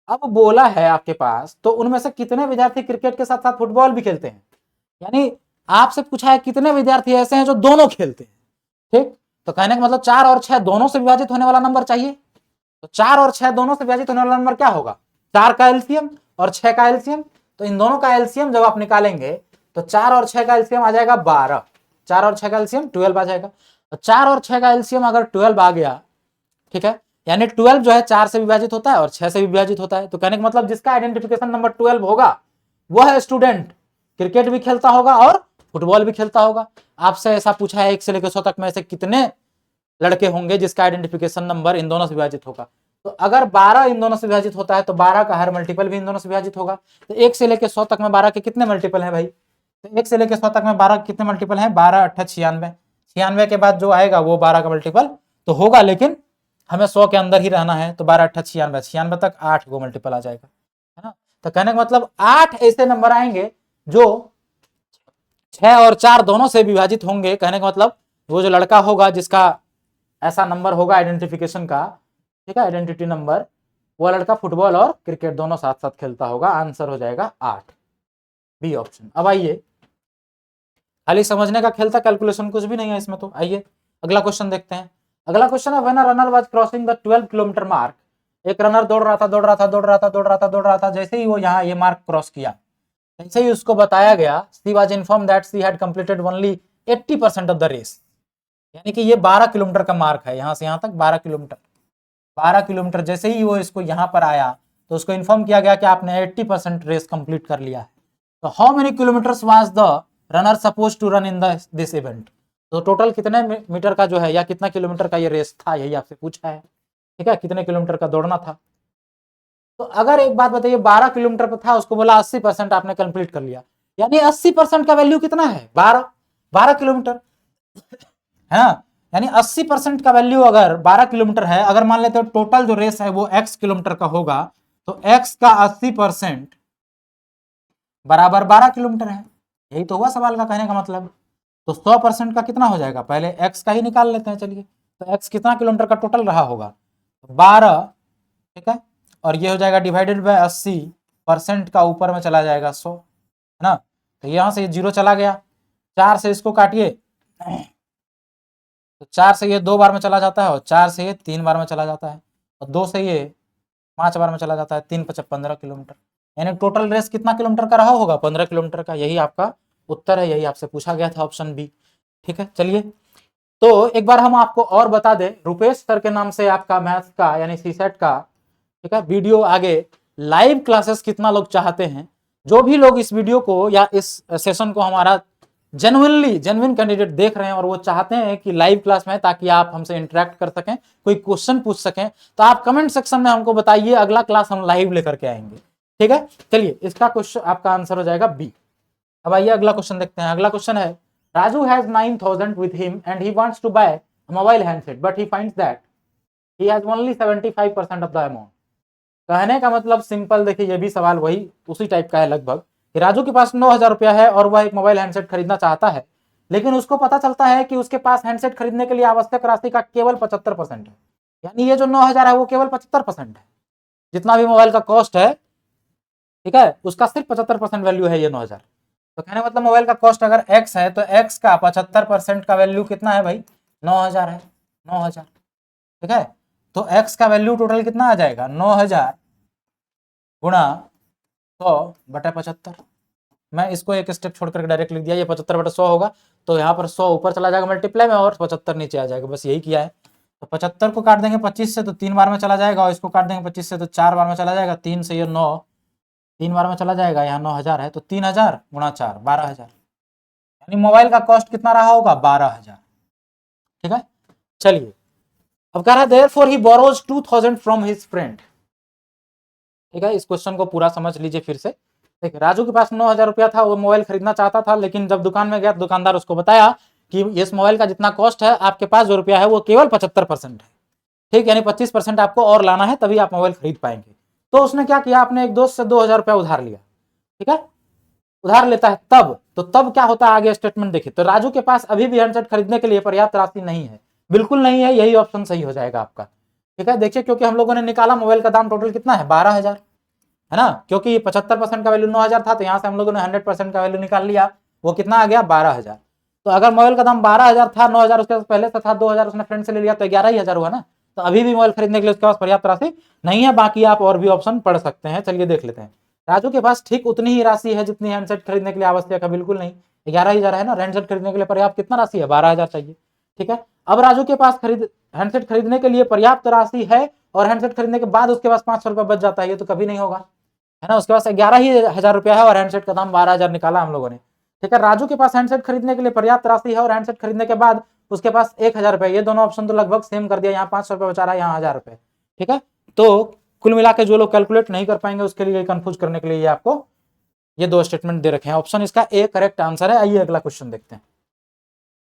अब बोला है आपके पास, तो उनमें से कितने विद्यार्थी क्रिकेट के साथ साथ फुटबॉल भी खेलते हैं, यानी आपसे पूछा है कितने विद्यार्थी ऐसे हैं जो दोनों खेलते हैं। ठीक, तो कहने का मतलब 4 और 6 दोनों से विभाजित होने वाला नंबर चाहिए। तो 4 और 6 दोनों से विभाजित होने वाला नंबर क्या होगा, 4 का एलसीएम और 6 का एलसीएम। तो इन दोनों का एलसीएम जब आप निकालेंगे तो 4 और 6 का एलसीएम आ जाएगा 12, 4 और 6 का एलसीएम 12 आ जाएगा। तो 4 और 6 का एलसीएम अगर 12 आ गया, ठीक है, यानी 12 जो है 4 से विभाजित होता है और 6 से विभाजित होता है। तो कहने का मतलब जिसका आइडेंटिफिकेशन नंबर 12 होगा वह स्टूडेंट क्रिकेट भी खेलता होगा और फुटबॉल भी खेलता होगा। आपसे ऐसा पूछा है 1 से लेकर 100 तक में ऐसे कितने लड़के होंगे जिसका आइडेंटिफिकेशन नंबर इन दोनों से विभाजित होगा। तो अगर 12 इन दोनों से विभाजित होता है तो 12 का हर मल्टीपल भी इन दोनों से विभाजित होगा। तो 1 से लेकर 100 तक में 12 के कितने मल्टीपल हैं भाई? तो 1 से लेकर 100 तक में 12 के कितने मल्टीपल हैं? 12 8 96। 96 के बाद जो आएगा वो 12 का मल्टीपल तो होगा, लेकिन हमें 100 के अंदर ही रहना है। तो 12 8 96, 96 तक 8 को मल्टीपल आ जाएगा, है ना। तो कहने का मतलब 8 ऐसे नंबर आएंगे जो 6 और 4 दोनों से विभाजित होंगे। कहने का मतलब वो जो लड़का होगा जिसका ऐसा नंबर होगा आइडेंटिफिकेशन का, ठीक है, आइडेंटिटी नंबर, वो लड़का फुटबॉल और क्रिकेट दोनों साथ साथ खेलता होगा। आंसर हो जाएगा 8, बी ऑप्शन। अब आइए, खाली समझने का खेल था, कैलकुलेशन कुछ भी नहीं है इसमें। तो आइए अगला क्वेश्चन देखते हैं। अगला क्वेश्चन है, when a runner was crossing the 12 kilometre mark, एक रनर दौड़ रहा था, जैसे ही वो यहाँ ये मार्क क्रॉस किया, ऐसे ही उसको बताया गया, she was inform that she had completed only 80% of the race. यानी कि ये 12 किलोमीटर का मार्क है, यहाँ से यहाँ तक 12 किलोमीटर। 12 किलोमीटर जैसे ही वो इसको यहाँ पर आया तो उसको इन्फॉर्म किया गया कि आपने 80% रेस कंप्लीट कर लिया है। तो how many kilometres was the runner suppose to run in this event. तो टोटल कितने मीटर का जो है या कितना किलोमीटर का ये रेस था, यही आपसे पूछा है, ठीक है, कितने किलोमीटर का दौड़ना था। तो अगर एक बात बताइए, 12 किलोमीटर पर था, उसको बोला 80% आपने कंप्लीट कर लिया, यानी 80% का वैल्यू कितना है? 12 किलोमीटर, है ना। यानी 80% का वैल्यू अगर 12 किलोमीटर है, अगर मान लेते हो टोटल जो रेस है वो x किलोमीटर का होगा, तो x का 80% बराबर 12 किलोमीटर है। यही तो हुआ सवाल का कहने का मतलब। तो 100% का कितना हो जाएगा? पहले x का ही निकाल लेते हैं, चलिए। तो x कितना किलोमीटर का टोटल रहा होगा? 12, ठीक है, और ये हो जाएगा डिवाइडेड बाय 80%, का ऊपर में चला जाएगा 100, है ना। तो यहां से ये 0 चला गया, 4 से इसको काटिए, तो 4 से ये 2 बार में चला जाता है, और 4 से ये 3 बार में चला जाता है, और 2 से ये 5 बार में चला जाता है। 3 5 15 किलोमीटर, यानी टोटल रेस कितना किलोमीटर का रहा होगा? 15 किलोमीटर का। यही आपका उत्तर है, यही आपसे पूछा गया था, ऑप्शन बी, ठीक है। चलिए, तो एक बार हम आपको और बता दें, रुपेश सर के नाम से आपका मैथ्स का यानी सीसेट का, ठीक है, वीडियो आगे लाइव क्लासेस कितना लोग चाहते हैं। जो भी लोग इस वीडियो को या इस सेशन को हमारा जेन्युइन कैंडिडेट देख रहे हैं और वो चाहते हैं कि लाइव क्लास में, ताकि आप हमसे इंटरेक्ट कर सकें, कोई क्वेश्चन पूछ सकें, तो आप कमेंट सेक्शन में हमको बताइए, अगला क्लास हम लाइव लेकर के आएंगे, ठीक है। चलिए, इसका क्वेश्चन आपका आंसर हो जाएगा बी। अब आइए अगला क्वेश्चन देखते हैं। अगला क्वेश्चन है, Raju has 9000 with him and he wants to buy a mobile handset but he finds that he has only 75% of the amount। कहने का मतलब सिंपल, देखिए ये भी सवाल वही उसी टाइप का है लगभग, कि राजू के पास 9000 रुपया है और वह एक मोबाइल हैंडसेट खरीदना चाहता है, लेकिन उसको पता चलता है कि उसके पास हैंडसेट खरीदने के लिए आवश्यक राशि का केवल 75% है। यानी ये जो 9000 है वो केवल 75% है, जितना भी मोबाइल का कॉस्ट है, ठीक है, उसका सिर्फ 75% वैल्यू है ये 9000। तो कहने मतलब मोबाइल का कॉस्ट अगर x है तो x का 75% का वैल्यू कितना है भाई? 9000 है, 9000, ठीक है। तो x का वैल्यू टोटल कितना आ जाएगा? 9000 गुणा 100/75। मैं इसको एक स्टेप छोड़ करके डायरेक्ट लिख दिया, ये 75/100 होगा, तो यहाँ पर 100 ऊपर चला जाएगा मल्टीप्लाई में और 75 नीचे आ जाएगा, बस यही किया है। तो 75 को काट देंगे 25 से तो 3 बार में चला जाएगा, और इसको काट देंगे 25 से तो 4 बार में चला जाएगा, 3 से ये 9, 3 बार में चला जाएगा, यहाँ 9000 है, तो 3000 गुणा 4 12000, यानी मोबाइल का कॉस्ट कितना रहा होगा? 12000, ठीक है। चलिए, अब कह रहा है therefore he borrows 2000 from his friend, ठीक है। इस क्वेश्चन को पूरा समझ लीजिए फिर से। देखिए, राजू के पास 9000 रुपया था, वो मोबाइल खरीदना चाहता था, लेकिन जब दुकान में गया तो दुकानदार उसको बताया कि इस मोबाइल का जितना कॉस्ट है, आपके पास जो रुपया है वो केवल 75% है, ठीक, यानी 25% आपको और लाना है तभी आप मोबाइल खरीद पाएंगे। तो उसने क्या किया, अपने एक दोस्त से 2000 रुपया उधार लिया, ठीक है, उधार लेता है तब क्या होता है आगे स्टेटमेंट देखिए। तो राजू के पास अभी भी हैंडसेट खरीदने के लिए पर्याप्त राशि नहीं है, बिल्कुल नहीं है, यही ऑप्शन सही हो जाएगा आपका, ठीक है। देखिए, क्योंकि हम लोगों ने निकाला मोबाइल का दाम टोटल कितना है? 12000, है ना, क्योंकि 75% का वैल्यू 9000 था, तो यहाँ से हम लोगों ने 100% का वैल्यू निकाल लिया, वो कितना आ गया? 12000। तो अगर मोबाइल का दाम 12000 था, 9000 उसके पहले से था, 2000 उसने फ्रेंड से ले लिया, तो 11000 हुआ ना। तो अभी भी मोबाइल खरीदने के लिए उसके पास पर्याप्त राशि नहीं है, बाकी आप और भी ऑप्शन पढ़ सकते हैं। चलिए देख लेते हैं। राजू के पास ठीक उतनी ही राशि है जितनी हैंडसेट खरीदने के लिए आवश्यक है, बिल्कुल नहीं, 11000 है ना, हैंडसेट खरीदने के लिए पर्याप्त कितना राशि है? 12000 चाहिए, ठीक है। अब राजू के पास हैंडसेट खरीदने के लिए पर्याप्त राशि है और हैंडसेट खरीदने के बाद उसके पास 500 रुपया बच जाता है, ये तो कभी नहीं होगा, है ना। उसके पास 11,000 रुपया है और हैंडसेट का दाम 12000 निकाला हम लोगों ने, ठीक है। राजू के पास हैंडसेट खरीदने के लिए पर्याप्त राशि है और हैंडसेट खरीदने के बाद उसके पास 1000 रुपए, ये दोनों ऑप्शन तो लगभग सेम कर दिया, यहाँ 500 रुपए बचा रहा है, यहाँ 1000 रुपए, ठीक है। तो कुल मिला के जो लोग कैलकुलेट नहीं कर पाएंगे उसके लिए कंफ्यूज करने के लिए ये आपको ये दो स्टेटमेंट दे रखे हैं। ऑप्शन इसका ए करेक्ट आंसर है। आइए अगला क्वेश्चन देखते हैं।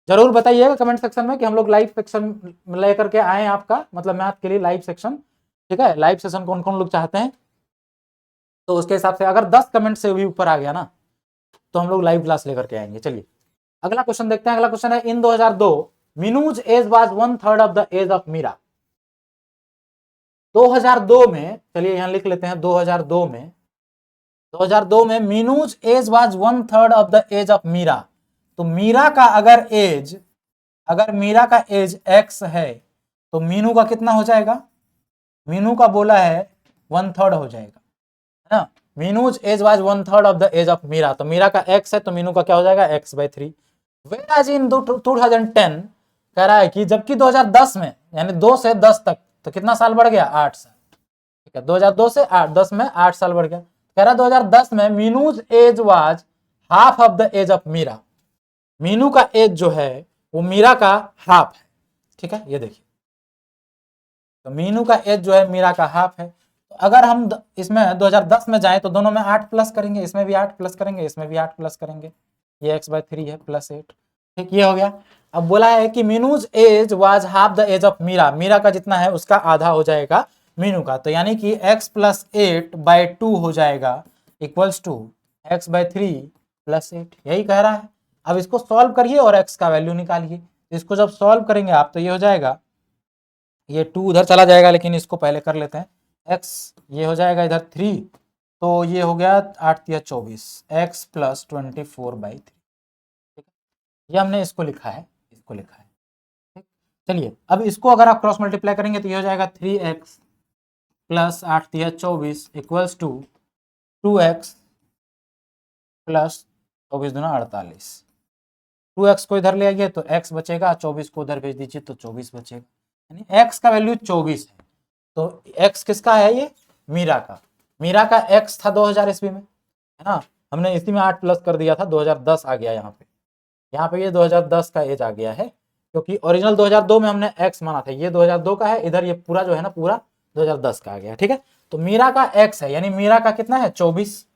जरूर बताइएगा कमेंट सेक्शन में कि हम लोग लाइव सेक्शन लेकर के आए आपका, मतलब मैथ के लिए लाइव सेक्शन, ठीक है। लाइव सेशन कौन कौन लोग चाहते हैं, तो उसके हिसाब से अगर 10 कमेंट से भी ऊपर आ गया ना तो हम लोग लाइव क्लास लेकर के आएंगे। चलिए अगला क्वेश्चन देखते हैं। अगला क्वेश्चन है, in 2002 Meenu's age was 1/3 of the age of Meera. 2002 में, चलिए यहां लिख लेते हैं, 2002 में Meenu's age was 1/3 of the age of Meera. तो मीरा का अगर मीरा का एज x है तो मीनू का कितना हो जाएगा, मीनू का बोला है 1/3 हो जाएगा, है ना। Meenu's age was 1/3 of the age of Meera, तो मीरा का x है तो मीनू का क्या हो जाएगा x/3। वेराज इन 2010 कह रहा है कि जबकि 2010 में यानी 2 से 10 तक तो कितना साल बढ़ गया, 8 साल, ठीक है। 2002 से 10 में 8 साल बढ़ गया। कह रहा है 2010 में Meenu's age was half of the age of Meera. Meenu का एज जो है वो मीरा का हाफ है, ठीक है। ये देखिए, तो मीनू का एज जो है मीरा का हाफ है। तो अगर हम इसमें 2010 में जाए तो दोनों में 8 प्लस करेंगे, इसमें भी 8 प्लस करेंगे, इसमें भी 8 प्लस करेंगे, ये x/3 है +8, ठीक, ये हो गया। अब बोला है कि Meenu's age was half the age of Meera, Meera का जितना है उसका आधा हो जाएगा मीनू का, तो यानी कि x + 8/2 हो जाएगा इक्वल्स टू x/3 + 8, यही कह रहा है। अब इसको सॉल्व करिए और x का वैल्यू निकालिए। इसको जब सॉल्व करेंगे आप तो ये हो जाएगा, ये 2 उधर चला जाएगा, लेकिन इसको पहले कर लेते हैं। x ये हो जाएगा इधर 3, तो ये हो गया 8 × 24, x + 24/3, ठीक है। ये हमने इसको लिखा है, ठीक। चलिए अब इसको अगर आप क्रॉस मल्टीप्लाई करेंगे तो ये हो जाएगा 3x + 8 × 24 इक्वल्स टू 2x + 24 दूना 48। 2x को इधर ले आइए तो x बचेगा, 24 को उधर भेज दीजिए तो 24 बचेगा, यानी x का वैल्यू 24 है। तो x किसका है, ये मीरा का x था 2000 ईस्वी में, है ना। हमने इसी में 8 प्लस कर दिया था, 2010 आ गया यहाँ पे ये 2010 का एज आ गया है, क्योंकि ओरिजिनल 2002 में हमने x माना था, ये 2002 का है, इधर ये पूरा जो है ना पूरा 2010 का आ गया, ठीक है। तो मीरा का x है, यानी मीरा का कितना है 24,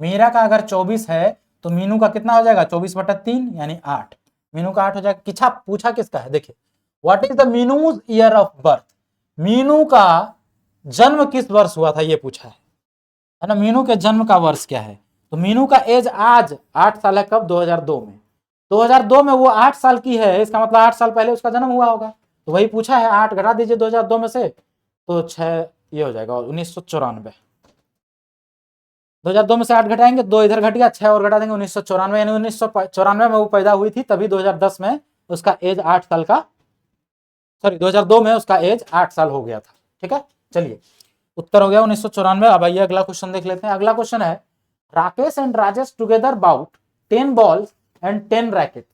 मीरा का अगर 24 है तो मीनू का कितना हो जाएगा 24/3 यानी 8, मीनू का 8 हो जाएगा। किछा पूछा किसका है, देखिए what is the Meenu's year of birth, Meenu का जन्म किस वर्ष हुआ था ये पूछा है ना, मीनू के जन्म का वर्ष क्या है। तो मीनू का एज आज 8 साल है, कब 2002 में, 2002 में वो 8 साल की है, इसका मतलब 8 साल पहले उसका जन्म हुआ होगा, तो वही पूछा है। 8 घटा दीजिए 2002 में से तो 6, ये हो जाएगा 1994, 2002 में से 8 घटाएंगे, 2 इधर घट गया, 6 और घटा देंगे 1994, यानी 1994 में वो पैदा हुई थी, तभी 2010 में उसका एज 8 साल का, सॉरी 2002 में उसका एज 8 साल हो गया था, ठीक है। चलिए उत्तर हो गया 1994। अब आइए अगला क्वेश्चन देख लेते हैं। अगला क्वेश्चन है, Rakesh and Rajesh together bought 10 balls and 10 racket.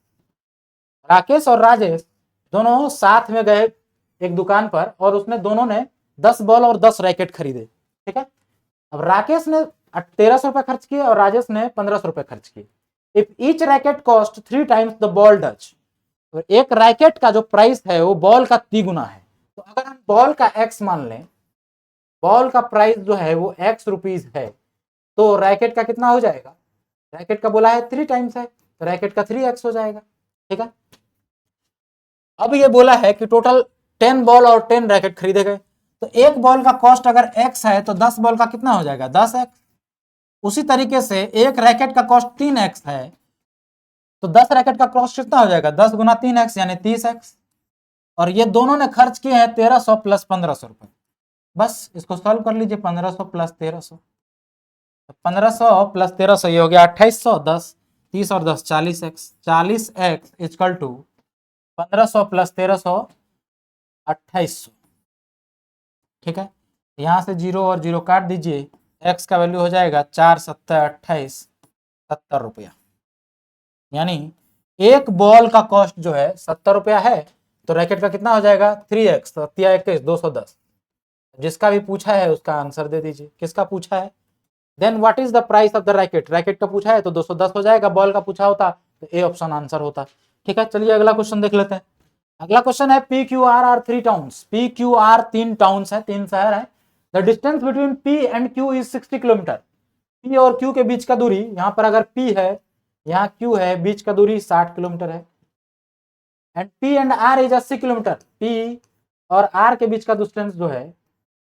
Rakesh और राजेश दोनों साथ में गए एक दुकान पर और उसमें दोनों ने 10 बॉल और 10 रैकेट खरीदे, ठीक है। अब राकेश ने 1300 रुपए खर्च किए और राजेश ने 1500 रुपए खर्च किए। If each racket cost 3 times the ball Dutch, तो एक रैकेट का जो प्राइस है वो बॉल का 3 गुना है। तो अगर हम बॉल का x मान लें, बॉल का प्राइस जो है वो x रुपीज है, तो रैकेट का कितना हो जाएगा, रैकेट का बोला है 3 टाइम्स है, तो रैकेट का 3x हो जाएगा, ठीक है। अब ये बोला है कि टोटल 10 बॉल और 10 रैकेट खरीदे गए, तो एक बॉल का कॉस्ट अगर x है तो 10 बॉल का कितना हो जाएगा 10x। उसी तरीके से एक रैकेट का कॉस्ट 3x है, तो 10 रैकेट का कॉस्ट कितना हो जाएगा 10 × 3x यानी 30x। और ये दोनों ने खर्च किए हैं 1300 + 1500 रुपए। बस इसको सॉल्व कर लीजिए, 1500 + 1300, 1500 + 1300 ये हो गया 2800, 10 30 और 10 40x, 40x इक्वल टू 1500 + 1300 2800, ठीक है। यहां से 0 और 0 काट दीजिए, x का वैल्यू हो जाएगा 4 × 7 = 28, 70 रुपया। यानी एक बॉल का कॉस्ट जो है 70 रुपया है, तो रैकेट का कितना हो जाएगा 3x, 7 × 210। जिसका भी पूछा है उसका आंसर दे दीजिए, किसका पूछा है। Then what is the price of the racket, racket का पूछा है तो 210 हो जाएगा, बॉल का पूछा होता तो ए ऑप्शन आंसर होता। ठीक है, चलिए अगला क्वेश्चन देख लेते हैं। अगला क्वेश्चन है P Q R are 3 towns. P Q R 3 towns है, 3 शहर है। The distance between P and Q is 60 kilometre. P और क्यू के बीच का दूरी, यहाँ पर अगर पी है, यहाँ क्यू है, बीच का दूरी 60 किलोमीटर है। And P and R is 80 kilometre. P और आर के बीच का डिस्टेंस जो है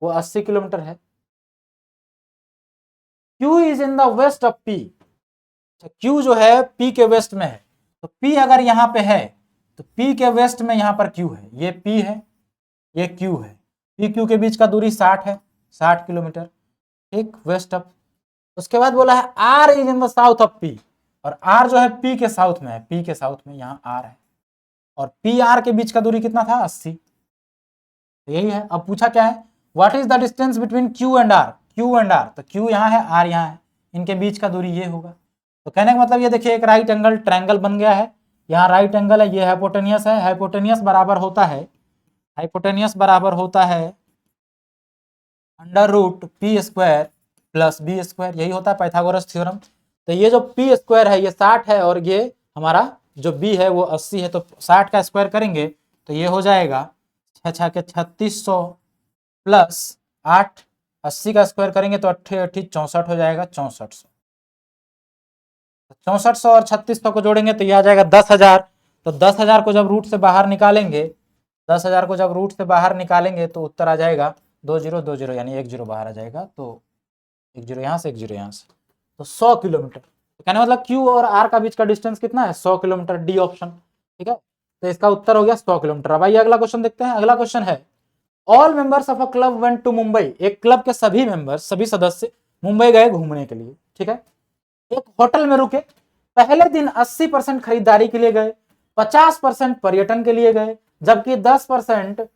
वो 80 किलोमीटर है। Q is in the west of P. Q जो है पी के वेस्ट में है, तो पी अगर यहाँ पे है तो पी के वेस्ट में यहाँ पर क्यू है, ये पी है, ये क्यू है। पी क्यू के बीच का दूरी 60 है, 60 किलोमीटर, ठीक, वेस्ट ऑफ। उसके बाद बोला है R is in the south of P, और आर जो है पी के साउथ में है, पी के साउथ में यहाँ आर है, और पी आर के बीच का दूरी कितना था, 80। यही है। अब पूछा क्या है, what is the distance between Q and R. Q and R, तो क्यू यहाँ है, आर यहाँ है, इनके बीच का दूरी ये होगा। तो कहने का मतलब ये देखिए एक राइट एंगल ट्रायंगल बन गया है। यहाँ राइट एंगल है, ये हाइपोटेनियस है। हाइपोटेनियस बराबर होता है, हाइपोटेनियस बराबर होता है under root P square plus B square, यही होता है पाइथागोरस थ्योरम। तो ये जो पी स्क्वायर है ये 60 है, और ये हमारा जो बी है वो 80 है, तो 60 का स्क्वायर करेंगे तो ये हो जाएगा 6 के 3600 प्लस 8, 80 का स्क्वायर करेंगे तो 8 64 हो जाएगा, 6400। 6400 और 3600 को जोड़ेंगे तो ये आ जाएगा 10,000। तो 10,000 को जब रूट से बाहर निकालेंगे, 10,000 को जब रूट से बाहर निकालेंगे तो उत्तर आ जाएगा 2020, यानी 1 0 बाहर आ जाएगा। तो 1 0 यहाँ से, 1 0 यहाँ से, तो 100 किलोमीटर। तो कहने मतलब क्यू और आर का बीच का डिस्टेंस कितना है, 100 किलोमीटर, डी ऑप्शन। ठीक है, तो इसका उत्तर हो गया 100 किलोमीटर। अब आइए अगला क्वेश्चन देखते हैं। अगला क्वेश्चन है all members of a club went to Mumbai. एक क्लब के सभी मेंबर्स, सभी सदस्य मुंबई गए घूमने के लिए। ठीक है, एक होटल में रुके। पहले दिन 80% खरीदारी के लिए गए, 50% पर्यटन के लिए गए, जबकि 10%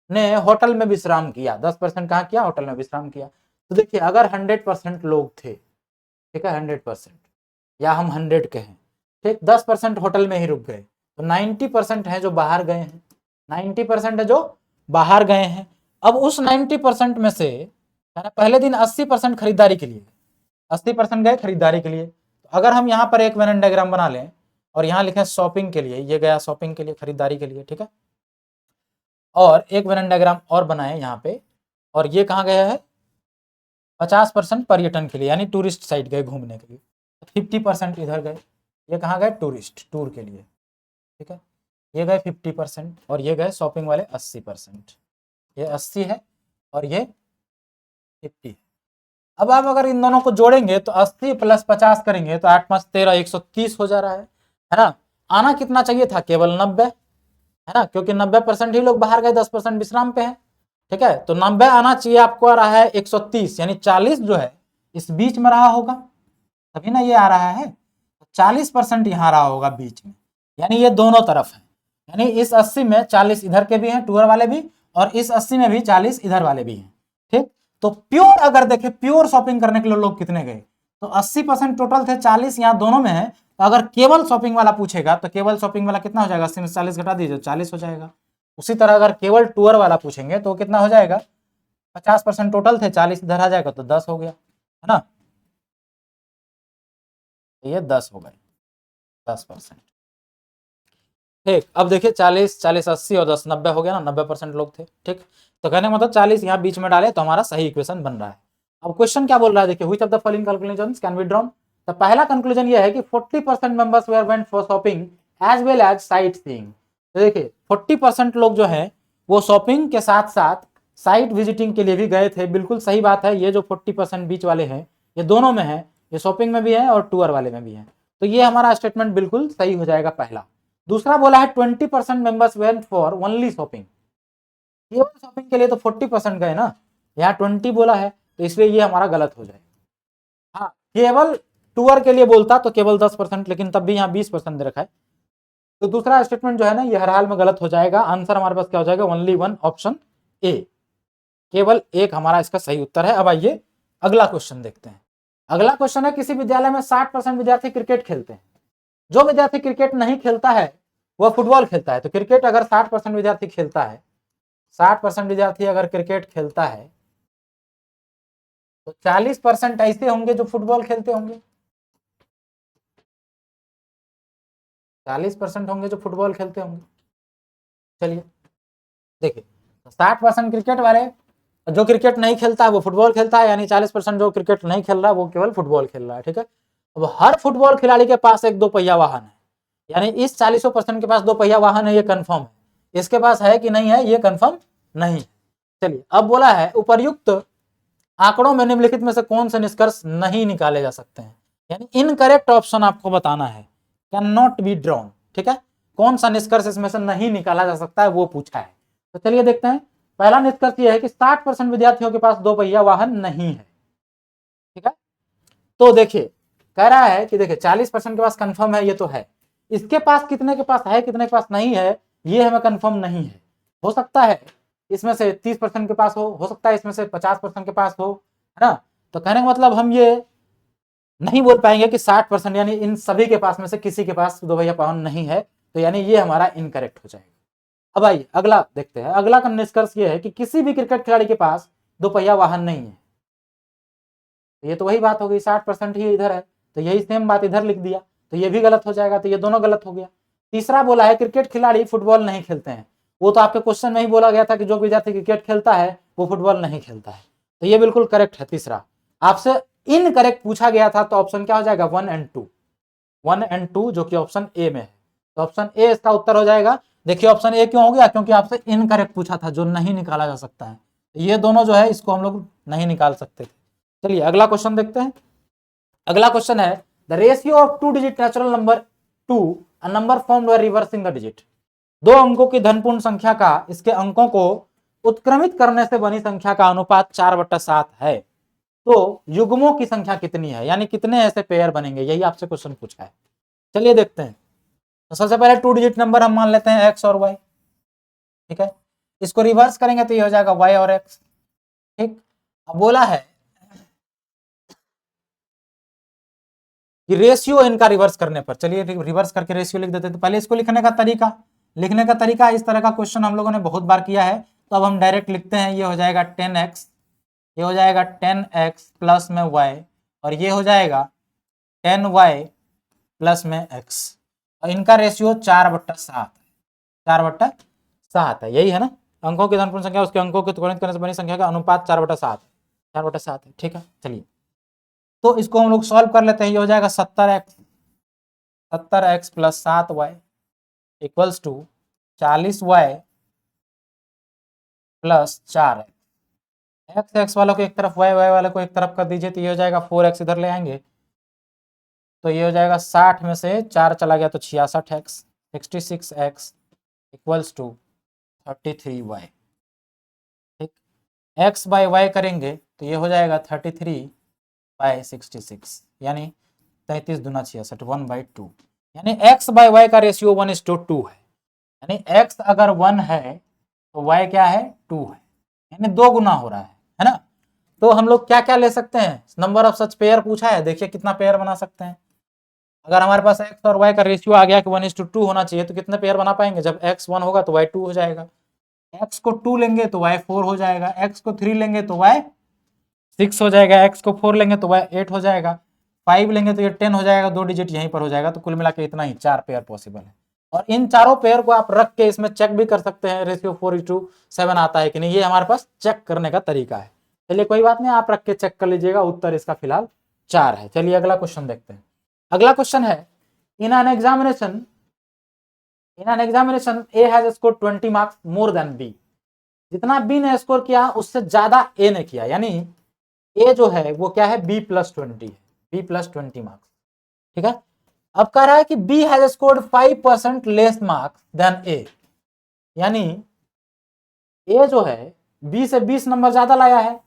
ने होटल में विश्राम किया। 10% कहाँ किया, होटल में विश्राम किया। तो देखिए अगर 100% लोग थे, ठीक है, 100%, या हम 100 के हैं, ठीक, 10% होटल में ही रुक गए, तो 90% है जो बाहर गए हैं। 90% है जो बाहर गए हैं। अब उस 90% में से पहले दिन 80% खरीदारी के लिए, 80% गए खरीदारी के लिए। तो अगर हम यहाँ पर एक वेन डायग्राम बना लें और यहाँ लिखें शॉपिंग के लिए, ये गया शॉपिंग के लिए, खरीदारी के लिए, ठीक है, और एक वेन डायग्राम और बनाए यहाँ पे, और ये कहाँ गया है, 50% पर्यटन के लिए, यानी टूरिस्ट साइट गए घूमने के लिए। 50% इधर गए, ये कहाँ गए, टूरिस्ट, टूर के लिए। ठीक है, ये गए 50%, और ये गए शॉपिंग वाले 80%। ये 80 है और ये 50 है। अब आप अगर इन दोनों को जोड़ेंगे तो 80 प्लस 50 करेंगे तो 8 5 13, 130 हो जा रहा है ना। आना कितना चाहिए था, केवल 90, है ना, क्योंकि 90% ही लोग बाहर गए, 10% विश्राम पे है। ठीक है, तो 90 आना चाहिए, आपको आ रहा है 130, यानी 40 जो है इस बीच में रहा होगा, तभी ना ये आ रहा है। 40% यहाँ रहा होगा बीच में, यानी ये दोनों तरफ है। यानी इस 80 में 40 इधर के भी हैं, टूर वाले भी, और इस 80 में भी 40 इधर वाले भी हैं। ठीक, तो प्योर अगर देखें, प्योर शॉपिंग करने के लिए लोग कितने गए, तो 80% टोटल थे, 40 यहाँ दोनों में है। तो अगर केवल शॉपिंग वाला पूछेगा तो केवल शॉपिंग वाला कितना हो जाएगा, 80 में 40 घटा दीजिए, 40 हो जाएगा। उसी तरह अगर केवल टूर वाला पूछेंगे तो कितना हो जाएगा, 50% टोटल थे, 40 इधर आ जाएगा तो 10 हो गया, है ना। ये 10 हो गए, 10%। ठीक, अब देखिए 40 40 80 और 10 90 हो गया ना, 90% लोग थे। ठीक, तो कहने का मतलब 40 यहाँ बीच में डाले तो हमारा सही इक्वेशन बन रहा है। अब क्वेश्चन क्या बोल रहा है, देखिए which of the following conclusions can be drawn. तो पहला कंक्लूजन ये है कि 40% members were went for shopping as well as sight seeing. तो देखिए 40% लोग जो है वो शॉपिंग के साथ साथ साइट विजिटिंग के लिए भी गए थे। बिल्कुल सही बात है, ये जो 40% बीच वाले हैं ये दोनों में है, ये शॉपिंग में भी है और टूर वाले में भी है। तो ये हमारा स्टेटमेंट बिल्कुल सही हो जाएगा पहला। दूसरा बोला है 20% members went for only shopping. केवल शॉपिंग के लिए तो 40% गए ना, यहाँ 20 बोला है, तो इसलिए ये हमारा गलत हो जाएगा। हाँ, केवल टूर के लिए बोलता तो केवल 10%, लेकिन तब भी यहाँ 20% दे रखा है, तो दूसरा स्टेटमेंट जो है ना ये हर हाल में गलत हो जाएगा। आंसर हमारे पास क्या हो जाएगा, ओनली वन, ऑप्शन ए, केवल एक हमारा इसका सही उत्तर है। अब आइए अगला क्वेश्चन देखते हैं। अगला क्वेश्चन है, किसी विद्यालय में 60% विद्यार्थी क्रिकेट खेलते हैं, जो विद्यार्थी क्रिकेट नहीं खेलता है वह फुटबॉल खेलता है। तो क्रिकेट अगर 60% विद्यार्थी खेलता है, 60% विद्यार्थी अगर क्रिकेट खेलता है तो 40% ऐसे होंगे जो फुटबॉल खेलते होंगे। 40% होंगे जो फुटबॉल खेलते होंगे। चलिए देखिए 60% क्रिकेट वाले, जो क्रिकेट नहीं खेलता है वो फुटबॉल खेलता है, यानी 40% जो क्रिकेट नहीं खेल रहा है वो केवल फुटबॉल खेल रहा है। ठीक है, अब हर फुटबॉल खिलाड़ी के पास एक 2 पहिया वाहन है, यानी इस 40% के पास 2 पहिया वाहन है, ये कंफर्म है। इसके पास है कि नहीं है, ये कंफर्म नहीं है। चलिए अब बोला है उपर्युक्त आंकड़ों में निम्नलिखित में से कौन से निष्कर्ष नहीं निकाले जा सकते हैं, यानी इनकरेक्ट ऑप्शन आपको बताना है, कैन नॉट बी ड्रॉन। ठीक है, कौन सा निष्कर्ष इसमें से नहीं निकाला जा सकता है वो पूछा है। तो चलिए देखते हैं। पहला निष्कर्ष यह है कि 60% विद्यार्थियों के पास 2 पहिया वाहन नहीं है। ठीक है, तो देखिए कह रहा है कि देखिए 40% के पास कंफर्म है, ये तो है। इसके पास कितने के पास है, कितने के पास नहीं है, ये हमें कंफर्म नहीं है। हो सकता है इसमें से 30% के पास हो सकता है इसमें से 50% के पास हो, है ना। तो कहने का मतलब हम ये नहीं बोल पाएंगे कि 60% यानी इन सभी के पास में से किसी के पास 2 पहिया वाहन नहीं है, तो यानी ये हमारा इनकरेक्ट हो जाएगा। अब आइए अगला देखते हैं। अगला का निष्कर्ष ये है कि किसी भी क्रिकेट खिलाड़ी के पास 2 पहिया वाहन नहीं है। ये तो वही बात हो गई, 60% ही इधर है, तो यही सेम बात इधर लिख दिया, तो ये भी गलत हो जाएगा, तो ये दोनों गलत हो गया। तीसरा बोला है क्रिकेट खिलाड़ी फुटबॉल नहीं खेलते हैं, वो तो आपके क्वेश्चन में ही बोला गया था कि जो विद्यार्थी क्रिकेट खेलता है वो फुटबॉल नहीं खेलता है, तो ये बिल्कुल करेक्ट है। तीसरा आपसे इनकरेक्ट पूछा गया था, तो ऑप्शन क्या हो जाएगा 1 एंड 2, 1 एंड 2 जो कि ऑप्शन ए में है, तो ऑप्शन ए इसका उत्तर हो जाएगा। देखिए ऑप्शन ए क्यों हो गया, क्योंकि आपसे इनकरेक्ट पूछा था, जो नहीं निकाला जा सकता है। ये दोनों जो है इसको हम लोग नहीं निकाल सकते थे। चलिए अगला क्वेश्चन देखते हैं। अगला क्वेश्चन है the ratio of 2 digit natural number to a number formed by reversing the digit. 2 अंकों की धनपूर्ण संख्या का इसके अंकों को उत्क्रमित करने से बनी संख्या का अनुपात 4/7 है, तो युग्मों की संख्या कितनी है, यानी कितने ऐसे पेयर बनेंगे, यही आपसे क्वेश्चन पूछा है। चलिए देखते हैं। तो सबसे पहले 2 डिजिट नंबर हम मान लेते हैं x और y। ठीक है, इसको रिवर्स करेंगे तो ये हो जाएगा y और x। ठीक, अब बोला है कि रेशियो इनका रिवर्स करने पर, चलिए रिवर्स करके रेशियो लिख देते हैं। तो पहले इसको लिखने का तरीका इस तरह का क्वेश्चन हम लोगों ने बहुत बार किया है, तो अब हम डायरेक्ट लिखते हैं। ये हो जाएगा 10x, ये हो जाएगा 10x प्लस में y, और ये हो जाएगा 10y प्लस में x, और इनका रेशियो 4/7, 4/7 है, यही है ना। अंकों की धनपूर्ण संख्या उसके अंकों के तुलनित करने से बनी संख्या का अनुपात 4/7, 4/7 है। ठीक है, चलिए तो इसको हम लोग सॉल्व कर लेते हैं। ये हो जाएगा 70x plus 7y equals to 40y plus 4x। x वालों को एक तरफ, y वालों को एक तरफ कर दीजिए, तो ये हो जाएगा 4x इधर ले आएंगे, तो ये हो जाएगा 60 में से 4 चला गया तो 66x, 66x equals to 33y। ठीक, x बाई वाई करेंगे तो ये हो जाएगा 33/66, यानी 33 दूना 66, 1/2, यानी x बाई वाई का रेशियो 1:2 है, यानी x अगर 1 है तो y क्या है 2 है, यानी 2 गुना हो रहा है ना। तो हम लोग क्या क्या ले सकते हैं, नंबर ऑफ सच पेयर पूछा है, देखिए कितना पेयर बना सकते हैं। अगर हमारे पास x और y का रेशियो आ गया कि 1:2 होना चाहिए, तो कितने पेयर बना पाएंगे, जब x 1 होगा तो y 2 हो जाएगा, x को 2 लेंगे तो y 4 हो जाएगा, x को 3 लेंगे तो y 6 हो जाएगा, x को 4 लेंगे तो y 8 हो जाएगा, 5 लेंगे तो ये 10 हो जाएगा, 2 डिजिट यहीं पर हो जाएगा। तो कुल मिला के इतना ही 4 पेयर पॉसिबल है, और इन चारों पेयर को आप रख के इसमें चेक भी कर सकते हैं रेशियो 4:7 आता है कि नहीं, ये हमारे पास चेक करने का तरीका है। चलिए कोई बात नहीं, आप रख के चेक कर लीजिएगा, उत्तर इसका फिलहाल 4 है। चलिए अगला क्वेश्चन देखते हैं। अगला क्वेश्चन है in an examination A has scored 20 marks more than B। जितना B ने स्कोर किया उससे ज्यादा A ने किया, यानी A जो है वो क्या है B+20 है, B+20 मार्क्स। ठीक है, अब कह रहा है कि B has scored 5% less marks than A, यानी A जो है B से 20 नंबर ज्यादा लाया है,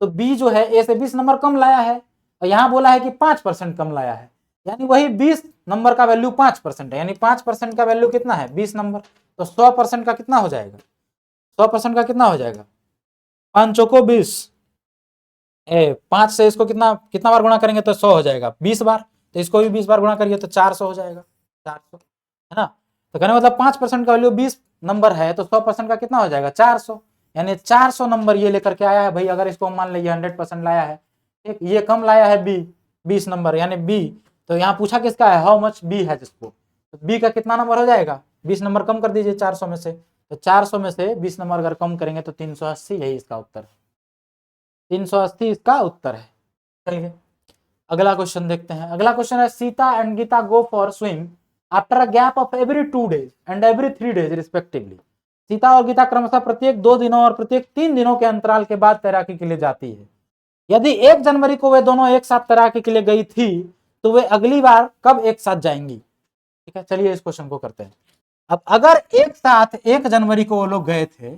तो B जो है A से 20 नंबर कम लाया है, और यहां बोला है कि 5% कम लाया है, यानी वही 20 नंबर का वैल्यू 5% है, यानी 5% का वैल्यू कितना है 20 नंबर, तो 100% का कितना हो जाएगा, 100% का कितना हो जाएगा 5 चौको 20, 5 से इसको कितना कितना बार गुणा करेंगे तो 100 हो जाएगा 20 बार, तो इसको भी 20 बार गुणा करिए तो 400 हो जाएगा, 400 है ना। तो कहने मतलब 5% का वैल्यू 20 नंबर है, तो 100% का कितना हो जाएगा 400, यानी 400 नंबर ये लेकर के आया है भाई। अगर इसको मान लीजिए 100% लाया है, ठीक, ये कम लाया है B 20 नंबर यानी B, तो यहाँ पूछा किसका है how much B has score, तो बी का कितना नंबर हो जाएगा, 20 नंबर कम कर दीजिए 400 में से, तो 400 में से 20 नंबर अगर कम करेंगे तो 380, यही इसका उत्तर है, 380 इसका उत्तर है। चलिए अगला क्वेश्चन देखते हैं। अगला क्वेश्चन है Sita and Gita go for swim after a gap of every 2 days and every 3 days respectively. Sita और गीता क्रमशः प्रत्येक 2 दिनों और प्रत्येक 3 दिनों के अंतराल के बाद तैराकी के लिए जाती है। यदि 1 जनवरी को वे दोनों एक साथ तैराकी के लिए गई थी तो वे अगली बार कब एक साथ जाएंगी। ठीक है, चलिए इस क्वेश्चन को करते हैं। अब अगर एक साथ 1 जनवरी को वो लोग गए थे,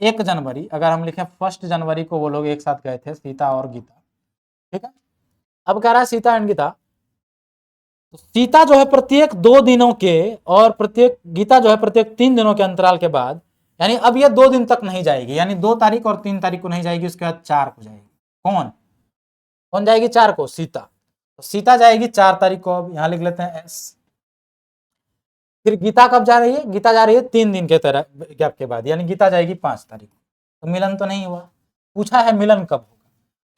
1 जनवरी, अगर हम लिखें 1 जनवरी को वो लोग एक साथ गए थे सीता और गीता, ठीक है। अब कह रहा है सीता एंड गीता, तो सीता जो है प्रत्येक 2 दिनों के और प्रत्येक गीता जो है प्रत्येक 3 दिनों के अंतराल के बाद, यानी अब ये 2 दिन तक नहीं जाएगी, यानी 2 तारीख और 3 तारीख को नहीं जाएगी, उसके बाद 4 को जाएगी। कौन कौन जाएगी 4 को, सीता। तो सीता जाएगी 4 तारीख को, अब यहां लिख लेते हैं एस। फिर गीता कब जा रही है, गीता जा रही है 3 दिन के तरह गैप के बाद, यानी गीता जाएगी 5 तारीख को। तो मिलन तो नहीं हुआ, पूछा है मिलन कब होगा।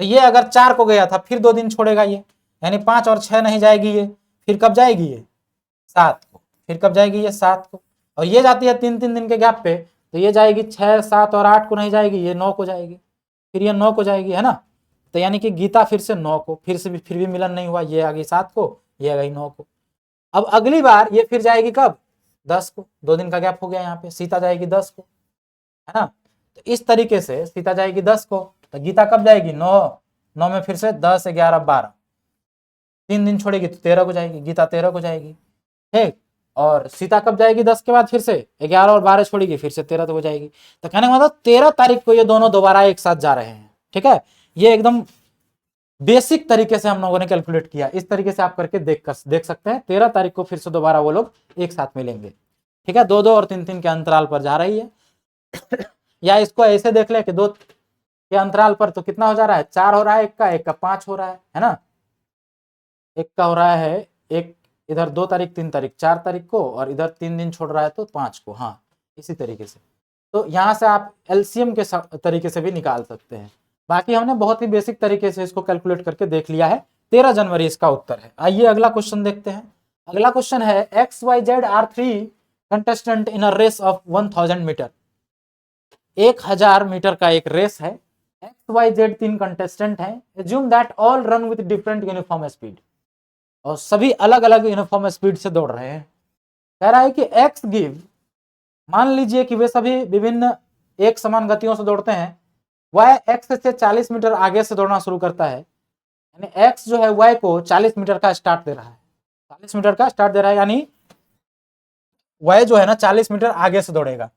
तो ये अगर 4 को गया था फिर 2 दिन छोड़ेगा ये, यानी 5 और 6 नहीं जाएगी ये, फिर कब जाएगी ये 7 को, फिर कब जाएगी ये 7 को। और ये जाती है 3-3 दिन के गैप पे, तो ये जाएगी 6, 7 और 8 को नहीं जाएगी, ये 9 को जाएगी, फिर ये 9 को जाएगी, है ना। तो यानी कि गीता फिर से 9 को, फिर भी मिलन नहीं हुआ, ये आ गई 7 को, ये आ गई 9 को। अब अगली बार ये फिर जाएगी कब, 10 को, 2 दिन का गैप हो गया यहाँ पे, सीता जाएगी 10 को, है ना। तो इस तरीके से सीता जाएगी 10 को, तो गीता कब जाएगी 9 में फिर से 10, 11, 12, 3 दिन छोड़ेगी तो 13 को जाएगी, गीता 13 को जाएगी, ठीक। और सीता कब जाएगी 10 के बाद, फिर से 11 और 12 छोड़ेगी, फिर से 13 तो हो जाएगी। तो कहने का मतलब 13 तारीख को ये दोनों दोबारा एक साथ जा रहे हैं, ठीक है। ये एकदम बेसिक तरीके से हम लोगों ने कैलकुलेट किया, इस तरीके से आप करके देख सकते हैं। 13 तारीख को फिर से दोबारा वो लोग एक साथ मिलेंगे, ठीक है। 2-2 और 3-3 के अंतराल पर जा रही है। या इसको ऐसे देख ले कि 2 के अंतराल पर तो कितना हो जा रहा है, 4 हो रहा है, एक का 5 हो रहा है ना। एक का हो रहा है, एक इधर 2 तारीख 3 तारीख 4 तारीख को, और इधर 3 दिन छोड़ रहा है तो 5 को, हाँ इसी तरीके से। तो यहाँ से आप एलसीएम के तरीके से भी निकाल सकते हैं। बाकी हमने बहुत ही बेसिक तरीके से इसको कैलकुलेट करके देख लिया है। 13 जनवरी इसका उत्तर है। आइए अगला क्वेश्चन देखते हैं। अगला क्वेश्चन है XYZ are 3 contestant in a race of 1000 metre. 1000 metre का एक रेस है, XYZ 3 कंटेस्टेंट है। Assume that all run with different uniform speed, और सभी अलग अलग यूनिफॉर्म स्पीड से दौड़ रहे हैं। कह रहा है कि एक्स गिव, मान लीजिए कि वे सभी विभिन्न एक समान गतियों से दौड़ते हैं। वाई एक्स से 40 मीटर आगे से दौड़ना शुरू करता है, यानी एक्स जो है वाई को 40 मीटर का स्टार्ट दे रहा है, 40 मीटर का स्टार्ट दे रहा है, यानी वाई जो है ना 40 मीटर आगे से दौड़ेगा।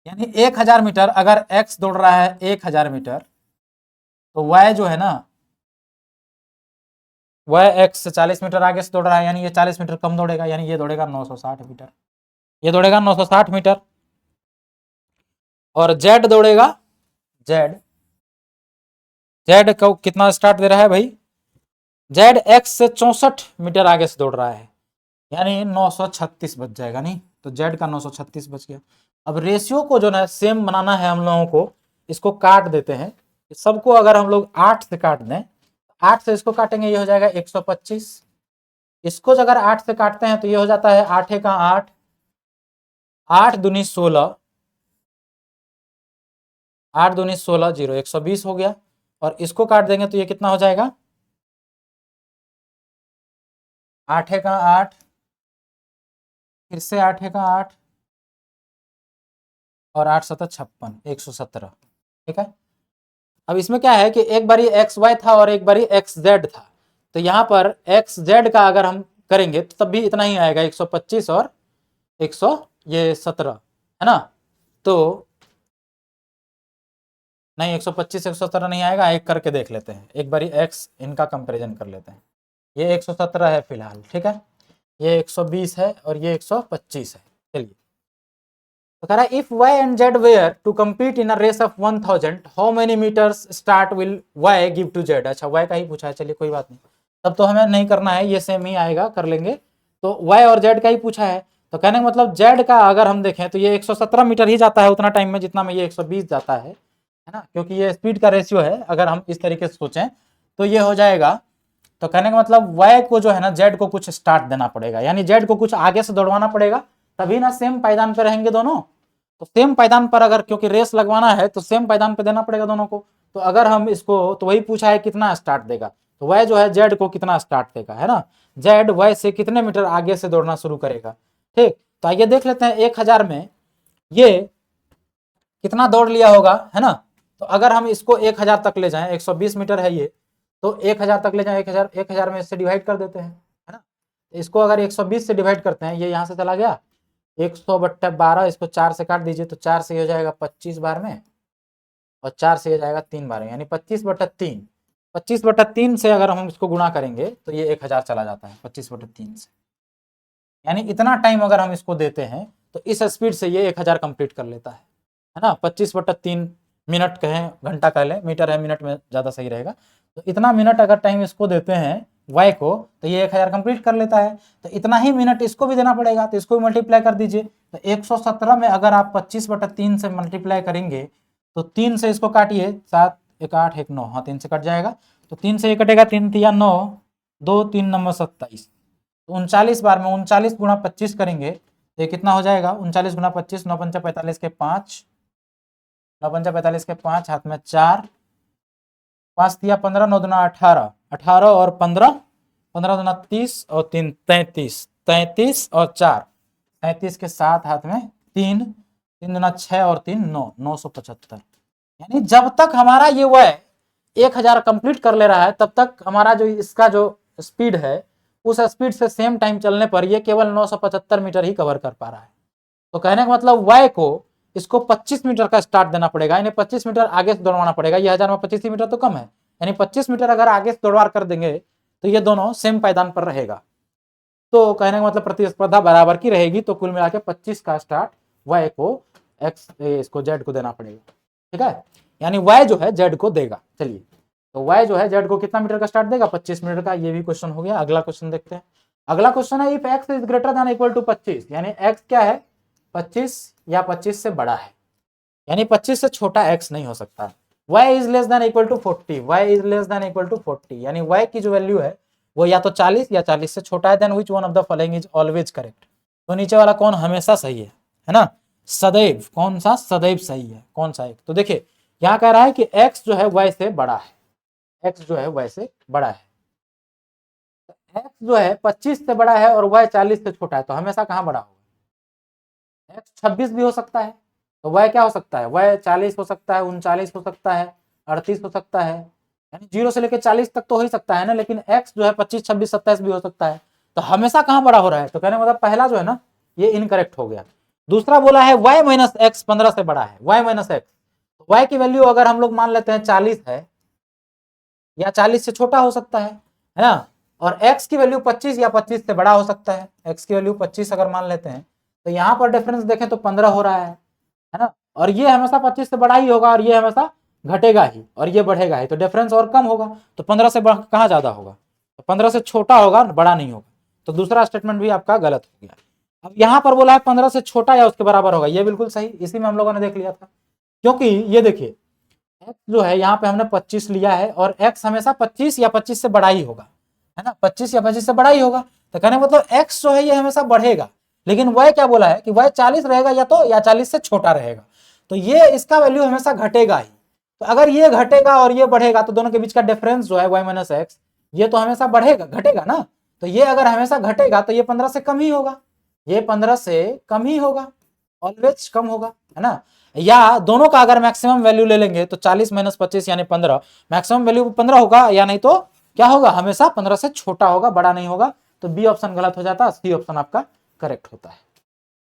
यानी 1000 मीटर अगर एक्स दौड़ रहा है 1000 मीटर, तो वाई जो है ना वह एक्स से 40 मीटर आगे से दौड़ रहा है, यानी ये 40 मीटर कम दौड़ेगा, यानी ये दौड़ेगा 960 मीटर, ये दौड़ेगा 960 मीटर। और जेड दौड़ेगा, जेड को कितना स्टार्ट दे रहा है भाई, जेड एक्स से 64 मीटर आगे से दौड़ रहा है, यानी 936 बच जाएगा। नहीं तो जेड का 936 बच गया। अब रेशियो को जो ना सेम बनाना है हम लोगों को, इसको काट देते हैं। सबको अगर हम लोग 8 से काट दें, 8 से इसको काटेंगे ये हो जाएगा 125। इसको अगर 8 से काटते हैं तो ये हो जाता है 8 का 8, 8 दूनी 16, 8 दूनी 16, 0 120 हो गया। और इसको काट देंगे तो ये कितना हो जाएगा, 8 का 8, फिर से 8 का 8, और 8 7 56, 117, ठीक है। अब इसमें क्या है कि एक बारी एक्स वाई था और एक बारी एक्स जेड था, तो यहाँ पर एक्स जेड का अगर हम करेंगे तो तब भी इतना ही आएगा, 125 और 117, है ना। तो नहीं 125 117 नहीं आएगा, एक करके देख लेते हैं, एक बारी एक्स इनका कंपेरिजन कर लेते हैं। ये 117 है फिलहाल, ठीक है, ये 120 है और ये 125 है। चलिए तो कह रहा है if y and z were to compete in a race of 1000 how many meters start will y give to z। अच्छा y का ही पूछा है, चलिए कोई बात नहीं, तब तो हमें नहीं करना है, ये सेम ही आएगा, कर लेंगे। तो y और z का ही पूछा है, तो कहने का मतलब z का अगर हम देखें तो ये 117 मीटर ही जाता है उतना टाइम में जितना में ये 120 जाता है ना, क्योंकि ये स्पीड का रेशियो है। अगर हम इस तरीके से सोचें तो ये हो जाएगा तो कहने का मतलब y को जो है ना z को कुछ स्टार्ट देना पड़ेगा, यानी z को कुछ आगे से दौड़वाना पड़ेगा, तभी ना सेम पायदान पे रहेंगे दोनों। तो सेम पायदान पर अगर, क्योंकि रेस लगवाना है तो सेम पायदान पे देना पड़ेगा दोनों को। तो अगर हम इसको, तो वही पूछा है कितना स्टार्ट देगा, तो y जो है z को कितना स्टार्ट देगा, है ना, z y से कितने मीटर आगे से दौड़ना शुरू करेगा। ठीक, तो आइए देख लेते हैं 1000 में ये कितना दौड़ लिया होगा, है ना। तो अगर हम इसको 1000 तक ले जाएं, 120 मीटर है ये, तो 1000 तक ले जाएं, 1000 में इससे डिवाइड कर देते हैं, है ना। इसको अगर 120 से डिवाइड करते हैं, ये यहाँ से चला गया 100/12, इसको 4 से काट दीजिए, तो 4 से हो जाएगा 25 बार में, और 4 से हो जाएगा 3 बार में, यानी 25/3। 25/3 से अगर हम इसको गुणा करेंगे तो ये 1000 चला जाता है 25/3 से, यानी इतना टाइम अगर हम इसको देते हैं तो इस स्पीड से ये 1000 कंप्लीट कर लेता है ना। 25/3 मिनट कहें, घंटा कह लें, मीटर है मिनट में ज़्यादा सही रहेगा। तो इतना मिनट अगर टाइम इसको देते हैं y को, तो ये 1000 कंप्लीट कर लेता है। तो इतना ही मिनट इसको भी देना पड़ेगा, तो इसको भी मल्टीप्लाई कर दीजिए। तो 117 में अगर आप 25/3 से मल्टीप्लाई करेंगे, तो 3 से इसको काटिए, 7 1 8 1 9, हाँ 3 से कट जाएगा, तो 3 से ये कटेगा, 3 3 9, 2 3 9 27, तो 39 बार में 39 गुणा 25 करेंगे तो ये कितना हो जाएगा, 39 गुणा 25, 9 पंचा 45 के 5, 9 पंचा 45 के 5, हाथ में 4, 5 दिया 15, 9 दुना 18, 18 और 15, 15 दुना 30 और 3 33, 33 और 4 37 के 7, हाथ में 3, 3 दुना 6 और 3 9, 975। यानी जब तक हमारा ये वह 1000 कंप्लीट कर ले रहा है, तब तक हमारा जो इसका जो स्पीड है, उस स्पीड से सेम टाइम चलने पर ये केवल 975 मीटर ही कवर कर पा रहा है। तो कहने का मतलब y को इसको 25 मीटर का स्टार्ट देना पड़ेगा, यानी 25 मीटर आगे से दौड़वाना पड़ेगा। ये 1000 में 25 मीटर तो कम है, यानी 25 मीटर अगर आगे से दौड़वार कर देंगे तो ये दोनों सेम पायदान पर रहेगा। तो कहने का मतलब प्रतिस्पर्धा बराबर की रहेगी, तो कुल मिला के 25 का स्टार्ट y को x इसको z को देना पड़ेगा। ठीक है, यानी y जो है z को देगा। चलिए, तो y जो है z को कितना मीटर का स्टार्ट देगा, 25 मीटर का। ये भी क्वेश्चन हो गया। अगला क्वेश्चन देखते हैं। अगला क्वेश्चन है, if x is greater than equal to 25, यानी x क्या है, 25 या 25 से बड़ा है, यानी 25 से छोटा x नहीं हो सकता। y is less than equal to 40, y is less than equal to 40, यानी y की जो वैल्यू है वो या तो 40 या 40 से छोटा है। Then which one of the following is always correct, तो नीचे वाला कौन हमेशा सही है ना, सदैव, कौन सा सदैव सही है, कौन सा एक। तो देखिए यहाँ कह रहा है कि x जो है y से बड़ा है, x जो है y से बड़ा है, x जो है 25 से बड़ा है और y 40 से छोटा है, तो हमेशा कहाँ बड़ा होगा, x 26 भी हो सकता है, तो y क्या हो सकता है, y 40 हो सकता है, 39 हो सकता है, 38 हो सकता है, यानी 0 से लेकर 40 तक तो हो ही सकता है ना। लेकिन x जो है 25 26 27 भी हो सकता है, तो हमेशा कहाँ बड़ा हो रहा है। तो कहने मतलब पहला जो है ना ये इनकरेक्ट हो गया। दूसरा बोला है y माइनस एक्स 15 से बड़ा है, y माइनस एक्स, तो y की वैल्यू अगर हम लोग मान लेते हैं 40 है या 40 से छोटा हो सकता है ना, और x की वैल्यू 25 या 25 से बड़ा हो सकता है। x की वैल्यू 25 अगर मान लेते हैं तो यहाँ पर डिफरेंस देखें तो 15 हो रहा है ना, और ये हमेशा 25 से बड़ा ही होगा, और ये हमेशा घटेगा ही, और ये बढ़ेगा ही, तो डिफरेंस और कम होगा। तो 15 से कहाँ ज्यादा होगा, तो 15 से छोटा होगा, बड़ा नहीं होगा। तो दूसरा स्टेटमेंट भी आपका गलत हो गया। अब यहाँ पर बोला है 15 से छोटा या उसके बराबर होगा, ये बिल्कुल सही, इसी में हम लोगों ने देख लिया था। क्योंकि ये देखिए x जो है यहाँ पे हमने 25 लिया है, और x हमेशा 25 या 25 से बड़ा ही होगा, है ना, 25 या 25 से बड़ा ही होगा। तो कहने मतलब x जो है ये हमेशा बढ़ेगा, लेकिन y क्या बोला है कि y 40 रहेगा या 40 से छोटा रहेगा, तो ये इसका वैल्यू हमेशा घटेगा ही। तो अगर ये घटेगा और ये बढ़ेगा, तो दोनों के बीच का डिफरेंस जो है y माइनस एक्स, ये तो हमेशा बढ़ेगा, घटेगा ना। तो ये अगर हमेशा घटेगा तो ये 15 से कम ही होगा, ये 15 से कम ही होगा, ऑलवेज कम होगा, है ना। या दोनों का अगर मैक्सिमम वैल्यू ले लेंगे तो 40 माइनस 25 यानी 15, मैक्सिमम वैल्यू 15 होगा, या नहीं तो क्या होगा, हमेशा 15 से छोटा होगा, बड़ा नहीं होगा। तो बी ऑप्शन गलत हो जाता है, सी ऑप्शन आपका करेक्ट होता है।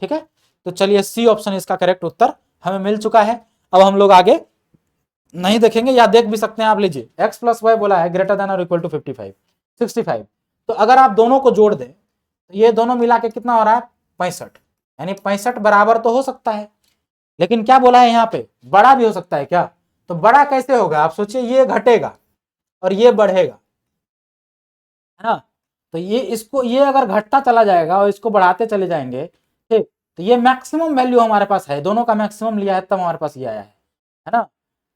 ठीक है, तो चलिए सी ऑप्शन इसका करेक्ट उत्तर हमें मिल चुका है। अब हम लोग आगे नहीं देखेंगे, या देख भी सकते हैं आप। लीजिए x प्लस वाई बोला है ग्रेटर देन और इक्वल टू 65, तो अगर आप दोनों को जोड़ दें तो ये दोनों मिला के कितना हो रहा है, 65, यानी 65 बराबर तो हो सकता है, लेकिन क्या बोला है यहाँ पे, बड़ा भी हो सकता है क्या। तो बड़ा कैसे होगा, आप सोचिए, ये घटेगा और ये बढ़ेगा, है ना। तो ये इसको, ये अगर घटता चला जाएगा और इसको बढ़ाते चले जाएंगे, ठीक, तो ये मैक्सिमम वैल्यू हमारे पास है, दोनों का मैक्सिमम लिया है तब हमारे पास ये आया है ना।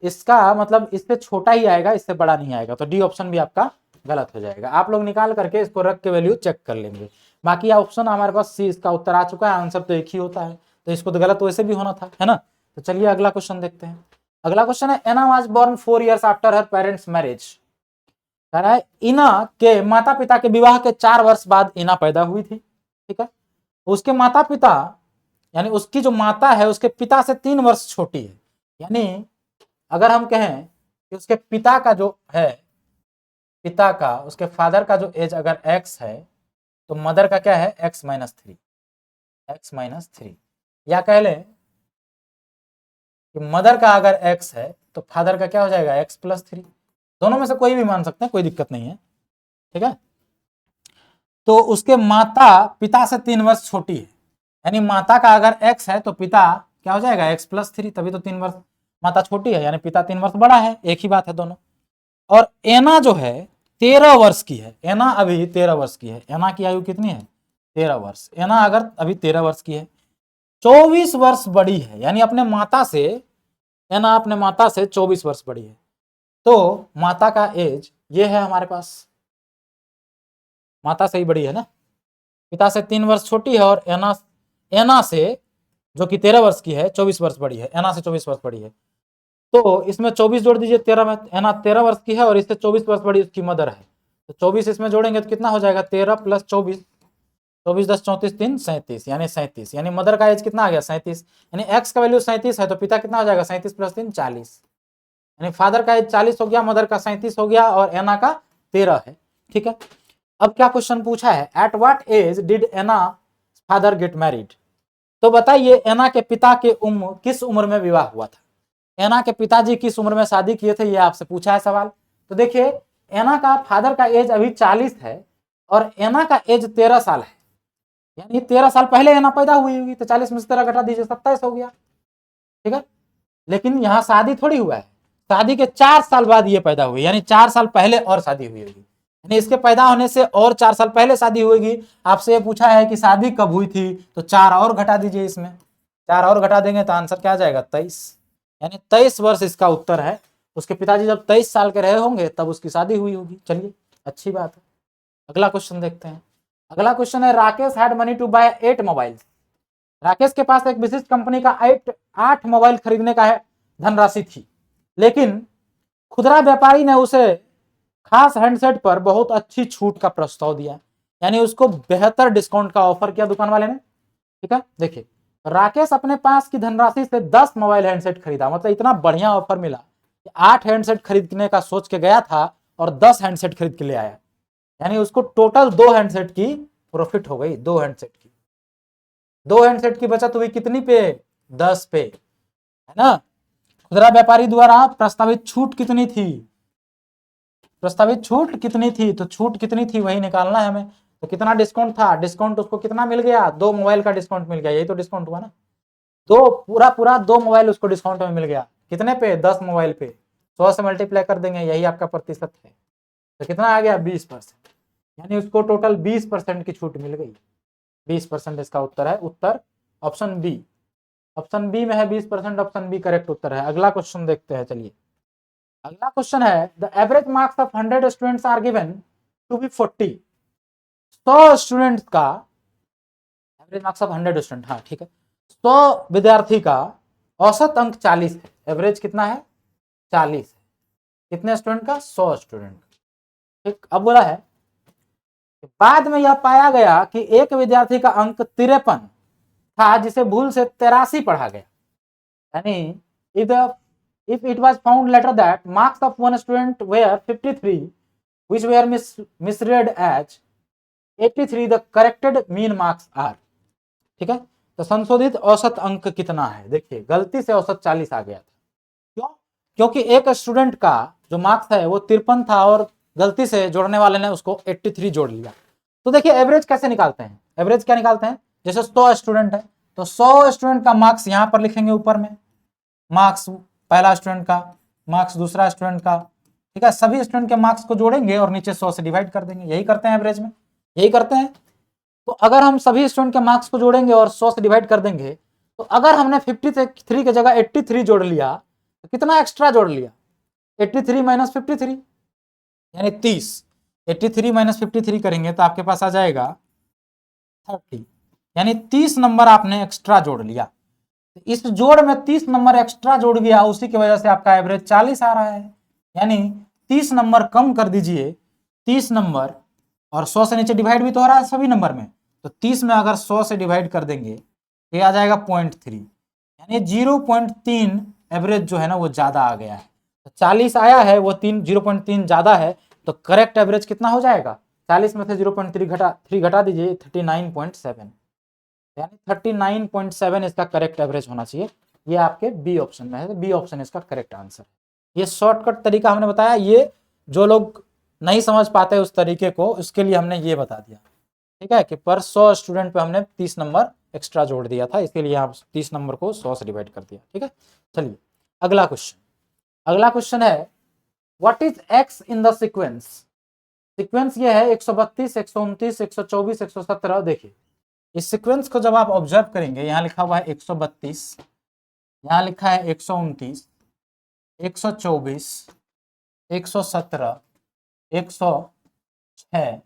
इसका मतलब इससे छोटा ही आएगा, इससे बड़ा नहीं आएगा। तो डी ऑप्शन भी आपका गलत हो जाएगा। आप लोग निकाल करके इसको रख के वैल्यू चेक कर लेंगे। बाकी ऑप्शन हमारे पास सी, इसका उत्तर आ चुका है, आंसर तो एक ही होता है, तो इसको तो गलत वैसे भी होना था, है ना। तो चलिए अगला क्वेश्चन देखते हैं। अगला क्वेश्चन है, Anna was born 4 years after her parents marriage. कह रहा है इना के माता पिता के विवाह के 4 वर्ष बाद इना पैदा हुई थी, ठीक है। उसके माता पिता यानी उसकी जो माता है उसके पिता से 3 वर्ष छोटी है। यानी अगर हम कहें कि उसके पिता का जो है, पिता का, उसके फादर का जो एज अगर x है तो मदर का क्या है, x-3, x-3। या कह लें कि मदर का अगर x है तो फादर का क्या हो जाएगा, x+3। दोनों में से कोई भी मान सकते हैं, कोई दिक्कत नहीं है, ठीक है। तो उसके माता पिता से 3 वर्ष छोटी है, यानी माता का अगर x है तो पिता क्या हो जाएगा, x+3, तभी तो 3 वर्ष माता छोटी है, यानी पिता 3 वर्ष बड़ा है, एक ही बात है दोनों। और एना जो है 13 वर्ष की है, एना अभी 13 वर्ष की है। एना की आयु कितनी है, 13 वर्ष। एना अगर अभी 13 वर्ष की है, 24 वर्ष बड़ी है, यानी अपने माता से, एना अपने माता से 24 वर्ष बड़ी है। तो माता का एज ये है हमारे पास, माता से ही बड़ी है ना, पिता से 3 वर्ष छोटी है, और एना से जो कि 13 वर्ष की है 24 वर्ष बड़ी है, एना से 24 वर्ष बड़ी है। तो इसमें 24 जोड़ दीजिए, 13 में, एना 13 वर्ष की है और इससे 24 वर्ष बड़ी उसकी मदर है, तो 24 इसमें जोड़ेंगे तो कितना हो जाएगा, 13 + 24, 24 10 34 3 37, यानी 37, यानी मदर का एज कितना आ गया, 37। यानी एक्स का वैल्यू 37 है तो पिता कितना हो जाएगा, 37 + 3 40, यानी फादर का एज 40 हो गया, मदर का 37 हो गया, और एना का 13 है, ठीक है। अब क्या क्वेश्चन पूछा है, at what age did Anna father get married. तो बताइए एना के पिता के उम्र किस उम्र में विवाह हुआ था, एना के पिताजी किस उम्र में शादी किए थे, ये आपसे पूछा है सवाल। तो देखिए एना का फादर का एज अभी 40 है और एना का एज 13 साल है, यानी 13 साल पहले एना पैदा हुई होगी, तो 40 में से 13 घटा दीजिए, 27 हो गया, ठीक है। लेकिन यहाँ शादी थोड़ी हुआ है, शादी के 4 साल बाद ये पैदा हुई, यानी 4 साल पहले और शादी हुई होगी, यानी इसके पैदा होने से और 4 साल पहले शादी होगी। आपसे ये पूछा है कि शादी कब हुई थी, तो 4 और घटा दीजिए, इसमें 4 और घटा देंगे तो आंसर क्या आ जाएगा, 23, यानी 23 वर्ष इसका उत्तर है। उसके पिताजी जब 23 साल के रहे होंगे तब उसकी शादी हुई होगी। चलिए अच्छी बात है, अगला क्वेश्चन देखते हैं। अगला क्वेश्चन है, Rakesh had money to buy 8 mobile. Rakesh के पास एक विशिष्ट कंपनी का 8 मोबाइल खरीदने का है धनराशि थी, लेकिन खुदरा व्यापारी ने उसे खास हैंडसेट पर बहुत अच्छी छूट का प्रस्ताव दिया, यानी उसको बेहतर डिस्काउंट का ऑफर किया दुकान वाले ने, ठीक है। देखिए राकेश अपने पास की धनराशि से 10 मोबाइल हैंडसेट खरीदा, मतलब इतना बढ़िया ऑफर मिला, 8 हैंडसेट खरीदने का सोच के गया था और 10 हैंडसेट खरीद के ले आया, यानी उसको टोटल 2 हैंडसेट की प्रॉफिट हो गई, 2 हैंडसेट की, 2 हैंडसेट की बचत हुई कितनी पे, 10 पे, है ना। खुदरा व्यापारी द्वारा प्रस्तावित छूट कितनी थी, प्रस्तावित छूट कितनी थी, तो छूट कितनी थी वही निकालना है हमें। तो कितना डिस्काउंट था, डिस्काउंट उसको कितना मिल गया, 2 मोबाइल का डिस्काउंट मिल गया, यही तो डिस्काउंट हुआ ना, तो पूरा 2 मोबाइल उसको डिस्काउंट में मिल गया, कितने पे, 10 मोबाइल पे, 100 से मल्टीप्लाई कर देंगे, यही आपका प्रतिशत है, तो कितना आ गया, 20%, यानी उसको टोटल 20% की छूट मिल गई, 20% इसका उत्तर है, उत्तर ऑप्शन बी, ऑप्शन बी में है 20%, ऑप्शन बी करेक्ट उत्तर है। अगला क्वेश्चन देखते हैं, चलिए अगला क्वेश्चन है, the average marks of 100 students are given to be 40। 100 students का एवरेज मार्क्स ऑफ 100 स्टूडेंट, हाँ ठीक है, 100 विद्यार्थी का औसत अंक 40 है, एवरेज कितना है, 40 है, कितने स्टूडेंट का, 100 स्टूडेंट, ठीक। अब बोला है बाद में यह पाया गया कि एक विद्यार्थी का अंक 53 था जिसे भूल से 83 पढ़ा गया, यानी if it was found later that marks of one student were 53 which were misread as 83, the corrected mean marks are, ठीक है। तो संशोधित औसत अंक कितना है, देखिए गलती से औसत 40 आ गया था, क्यों, क्योंकि एक स्टूडेंट का जो मार्क्स है वो 53 था और गलती से जोड़ने वाले ने उसको 83 जोड़ लिया। तो देखिए एवरेज कैसे निकालते हैं, एवरेज क्या निकालते हैं, जैसे 100 स्टूडेंट है तो 100 स्टूडेंट का मार्क्स यहां पर लिखेंगे ऊपर में, मार्क्स पहला स्टूडेंट का, मार्क्स दूसरा स्टूडेंट का, ठीक है, सभी स्टूडेंट के मार्क्स को जोड़ेंगे और नीचे 100 से डिवाइड कर देंगे, यही करते हैं एवरेज में, यही करते हैं। तो अगर हम सभी स्टूडेंट के मार्क्स को जोड़ेंगे और 100 से डिवाइड कर देंगे, तो अगर हमने 53 की जगह 83 जोड़ लिया तो कितना एक्स्ट्रा जोड़ लिया, 83 - 53 यानी 30, 83 माइनस 53 करेंगे तो आपके पास आ जाएगा 30, यानी 30 नंबर आपने एक्स्ट्रा जोड़ लिया। इस जोड़ में 30 नंबर एक्स्ट्रा जोड़ गया, उसी की वजह से आपका एवरेज 40 आ रहा है। यानी 30 नंबर कम कर दीजिए, 30 नंबर, और 100 से नीचे डिवाइड भी तो हो रहा है सभी नंबर में, तो 30 में अगर 100 से डिवाइड कर देंगे तो ये आ जाएगा 0.3, यानी 0.3 एवरेज जो है ना वो ज्यादा आ गया है। तो 40 आया है, वो 0.3 ज्यादा है, तो करेक्ट एवरेज कितना हो जाएगा? 40 में से 0.3 घटा दीजिए, 39.7, यानी 39.7 इसका करेक्ट एवरेज होना चाहिए। ये आपके बी ऑप्शन में है, तो बी ऑप्शन इसका करेक्ट आंसर है। ये शॉर्टकट तरीका हमने बताया, ये जो लोग नहीं समझ पाते उस तरीके को, उसके लिए हमने ये बता दिया, ठीक है, कि पर 100 स्टूडेंट पे हमने 30 नंबर एक्स्ट्रा जोड़ दिया था, इसके लिए आप 30 नंबर को 100 से डिवाइड कर दिया, ठीक है। चलिए अगला क्वेश्चन है, what is x in the sequence? Sequence ये है 132, 129, 124, 117। देखिए इस सीक्वेंस को जब आप ऑब्जर्व करेंगे, यहां लिखा हुआ है 132, यहां लिखा है 129, 124, 117, 106,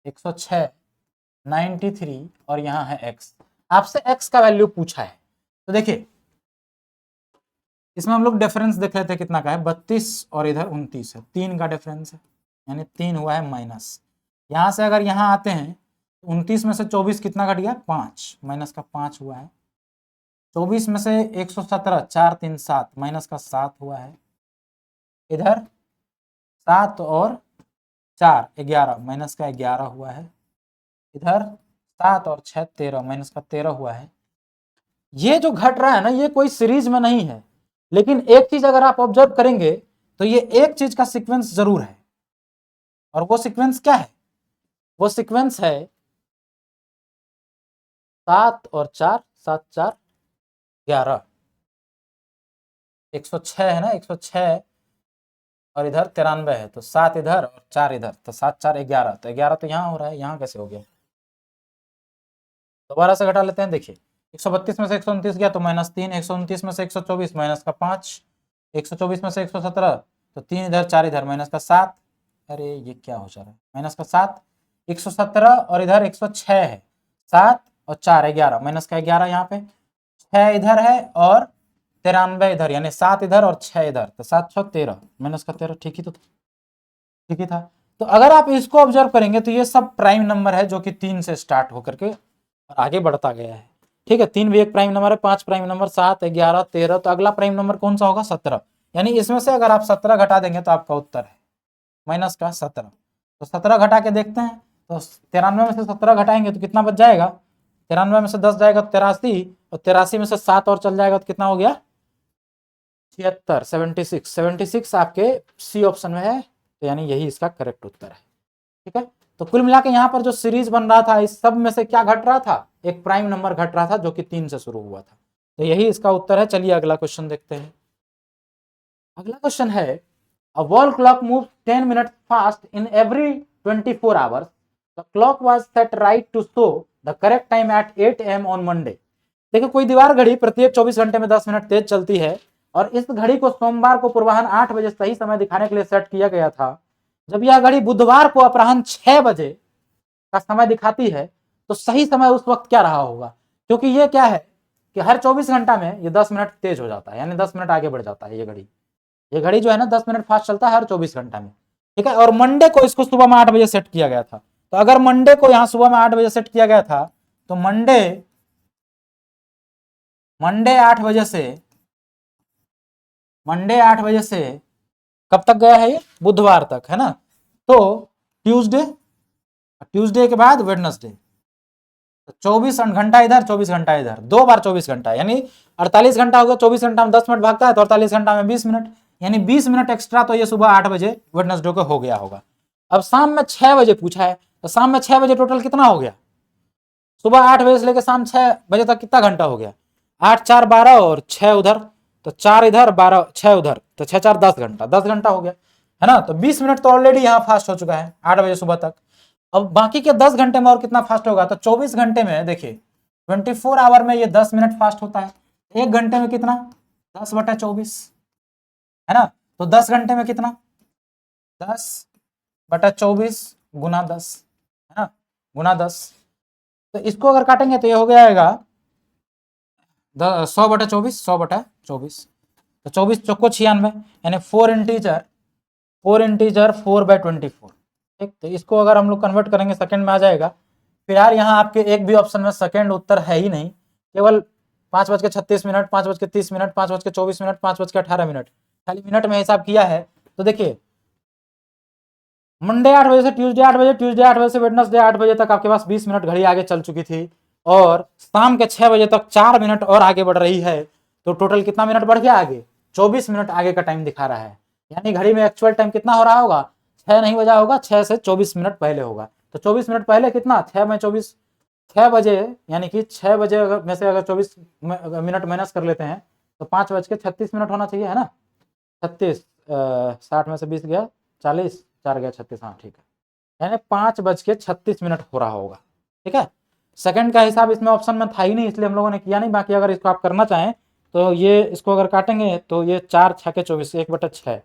106, 93 और यहाँ है x। आपसे x का वैल्यू पूछा है, तो देखिए इसमें हम लोग डिफरेंस देख लेते हैं कितना का है, 32 और इधर 29 है, 3 का डिफरेंस है, यानी 3 हुआ है माइनस। यहाँ से अगर यहाँ आते हैं, 29 में से 24 कितना घट गया? 5, माइनस का 5 हुआ है। 24 में से 117, 4 3 7, माइनस का 7 हुआ है। इधर 7 और 4 11, माइनस का 11 हुआ है। इधर 7 और 6 13, माइनस का 13 हुआ है। ये जो घट रहा है ना, ये कोई सीरीज में नहीं है, लेकिन एक चीज अगर आप ऑब्जर्व करेंगे तो ये एक चीज का सीक्वेंस जरूर है, और वो सीक्वेंस क्या है? वो सीक्वेंस है 7 और 4, 7 4 11, 106 है ना, 106 और इधर 93 है, तो 7 इधर और 4 इधर, तो 7 4 11, तो 11 तो यहाँ हो रहा है, यहाँ कैसे हो गया? दोबारा से घटा लेते हैं। देखिए 132 में से 129 गया तो -3, 129 में से 124 माइनस का 5, 124 में से 117 तो 3 इधर 4 इधर, माइनस का 7, अरे ये क्या हो जा रहा है, माइनस का 7, 117 और इधर 106 है, 7 और 4 11, माइनस का 11 यहाँ पे, 6 इधर है और 93 इधर, यानी 7 इधर और 6 इधर, तो 7 6 13, माइनस का 13, ठीक ही था। तो अगर आप इसको ऑब्जर्व करेंगे तो ये सब प्राइम नंबर है, जो कि 3 से स्टार्ट होकर के और आगे बढ़ता गया है, ठीक है। 3 भी एक प्राइम नंबर है, 5 प्राइम नंबर, 7 11 13, तो अगला प्राइम नंबर कौन सा होगा? 17, यानी इसमें से अगर आप 17 घटा देंगे तो आपका उत्तर है माइनस का 17। तो 17 घटा के देखते हैं, तो 93 में से 17 घटाएंगे तो कितना बच जाएगा? 93 में से 10 जाएगा तो 83, और 83 में से 7 और चल जाएगा तो कितना हो गया? 76, 76 आपके सी ऑप्शन में है, तो यानी यही इसका करेक्ट उत्तर है, ठीक है। तो कुल मिला के यहाँ पर जो सीरीज बन रहा था, इस सब में से क्या घट रहा था? एक प्राइम नंबर घट रहा था, जो कि 3 से शुरू हुआ था, तो यही इसका उत्तर है। चलिए अगला क्वेश्चन देखते हैं। अगला क्वेश्चन है, a wall clock move 10 minute fast in every 24 hours, the clock was set right to show the correct time at 8 AM on Monday. देखिए कोई दीवार घड़ी प्रत्येक 24 घंटे में 10 मिनट तेज चलती है, और इस घड़ी को सोमवार को पूर्वाह्न 8 बजे सही समय दिखाने के लिए सेट किया गया था। जब यह घड़ी बुधवार को अपराह्न 6 बजे का समय दिखाती है, तो सही समय उस वक्त क्या रहा होगा? क्योंकि ये क्या है कि हर 24 घंटा में ये 10 मिनट तेज हो जाता है, यानी 10 मिनट आगे बढ़ जाता है। ये घड़ी जो है ना 10 मिनट फास्ट चलता है हर 24 घंटा में, ठीक है। और मंडे को इसको सुबह में 8 बजे सेट किया गया था, तो अगर मंडे को यहाँ सुबह में 8 बजे सेट किया गया था, तो मंडे 8 बजे से कब तक गया है? ये बुधवार तक, है ना। तो ट्यूसडे के बाद वेडनेसडे, 24 घंटा इधर, 24 घंटा इधर, 2 बार 24 घंटा, यानी 48 घंटा हो गया। 24 घंटा में 10 मिनट भागता है, तो 48 घंटा में 20 मिनट, यानी 20 मिनट एक्स्ट्रा तो ये सुबह 8 बजे वेडनेसडे को हो गया होगा। अब शाम में 6 बजे पूछा है, तो शाम में 6 बजे टोटल कितना हो गया? सुबह 8 बजे से लेकर शाम 6 बजे तक कितना घंटा हो गया? 8 4 12 और 6 उधर, तो 4 इधर 12 6 उधर, तो 6 4 10 घंटा, 10 घंटा हो गया, है ना। तो 20 मिनट तो ऑलरेडी यहाँ फास्ट हो चुका है 8 बजे सुबह तक। अब बाकी के 10 घंटे में और कितना फास्ट होगा? तो 24 घंटे में देखिए 24 आवर में ये 10 मिनट फास्ट होता है, 1 घंटे में कितना? 10/24, है ना। तो 10 घंटे में कितना? 10 बटा 24 गुना 10 है ना, गुना 10। तो इसको अगर काटेंगे तो ये हो जाएगा 100 बटा 24, 100 बटा 24, तो 24 चौको 96, यानी 4 इंटीजर 4/24। ठीक, तो इसको अगर हम लोग कन्वर्ट करेंगे सेकंड में आ जाएगा। फिर यार यहाँ आपके एक भी ऑप्शन में सेकंड उत्तर है ही नहीं, केवल 5:36, 5:30, 5:24, 5:18, खाली मिनट में हिसाब किया है। तो देखिए मंडे 8 बजे से ट्यूसडे 8 बजे, ट्यूसडे 8 बजे से वेडनेसडे 8 बजे तक आपके पास 20 मिनट घड़ी आगे चल चुकी थी, और शाम के 6 बजे तक 4 मिनट और आगे बढ़ रही है। तो टोटल कितना मिनट बढ़ गया आगे, 24 मिनट आगे का टाइम दिखा रहा है। यानी घड़ी में एक्चुअल टाइम कितना हो रहा होगा, 6 नहीं बजा होगा, 6 से 24 मिनट पहले होगा। तो 24 मिनट पहले कितना, 6 में 24, 6 बजे, यानी कि 6 बजे अगर में से अगर 24 मिनट माइनस कर लेते हैं तो 5:36 होना चाहिए, है ना। 36, 60 में से 20 गया 40, 4 गया 36, हाँ ठीक है, यानी 5:36 हो रहा होगा। ठीक है, सेकंड का हिसाब इसमें ऑप्शन में था ही नहीं, इसलिए हम लोगों ने किया नहीं। बाकी अगर इसको आप करना चाहें तो ये इसको अगर काटेंगे तो ये 4 6 24, 1/6,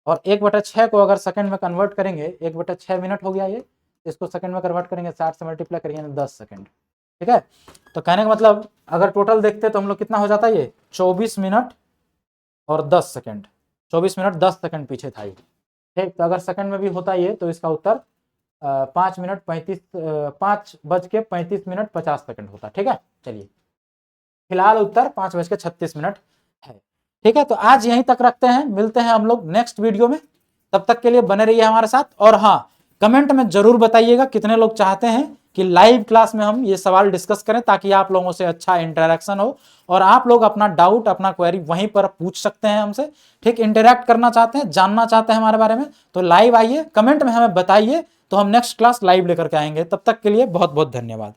और 1/6 को अगर सेकंड में कन्वर्ट करेंगे, 1/6 मिनट हो गया ये, इसको सेकंड में कन्वर्ट करेंगे 4 से मल्टीप्लाई करेंगे 10 सेकंड। ठीक है, तो कहने का मतलब अगर टोटल देखते तो हम लोग कितना हो जाता है, ये 24 मिनट और 10 सेकंड, 24 मिनट 10 सेकंड पीछे था ये। ठीक, तो अगर सेकंड में भी होता ये तो इसका उत्तर 5:35 होता। ठीक है, चलिए फिलहाल उत्तर 5:36 है। ठीक है, तो आज यहीं तक रखते हैं, मिलते हैं हम लोग नेक्स्ट वीडियो में, तब तक के लिए बने रहिए हमारे साथ। और हाँ, कमेंट में जरूर बताइएगा कितने लोग चाहते हैं कि लाइव क्लास में हम ये सवाल डिस्कस करें, ताकि आप लोगों से अच्छा इंटरेक्शन हो और आप लोग अपना डाउट, अपना क्वेरी वहीं पर पूछ सकते हैं हमसे। ठीक, इंटरेक्ट करना चाहते हैं, जानना चाहते हैं हमारे बारे में, तो लाइव आइए, कमेंट में हमें बताइए, तो हम नेक्स्ट क्लास लाइव लेकर के आएंगे। तब तक के लिए बहुत बहुत धन्यवाद।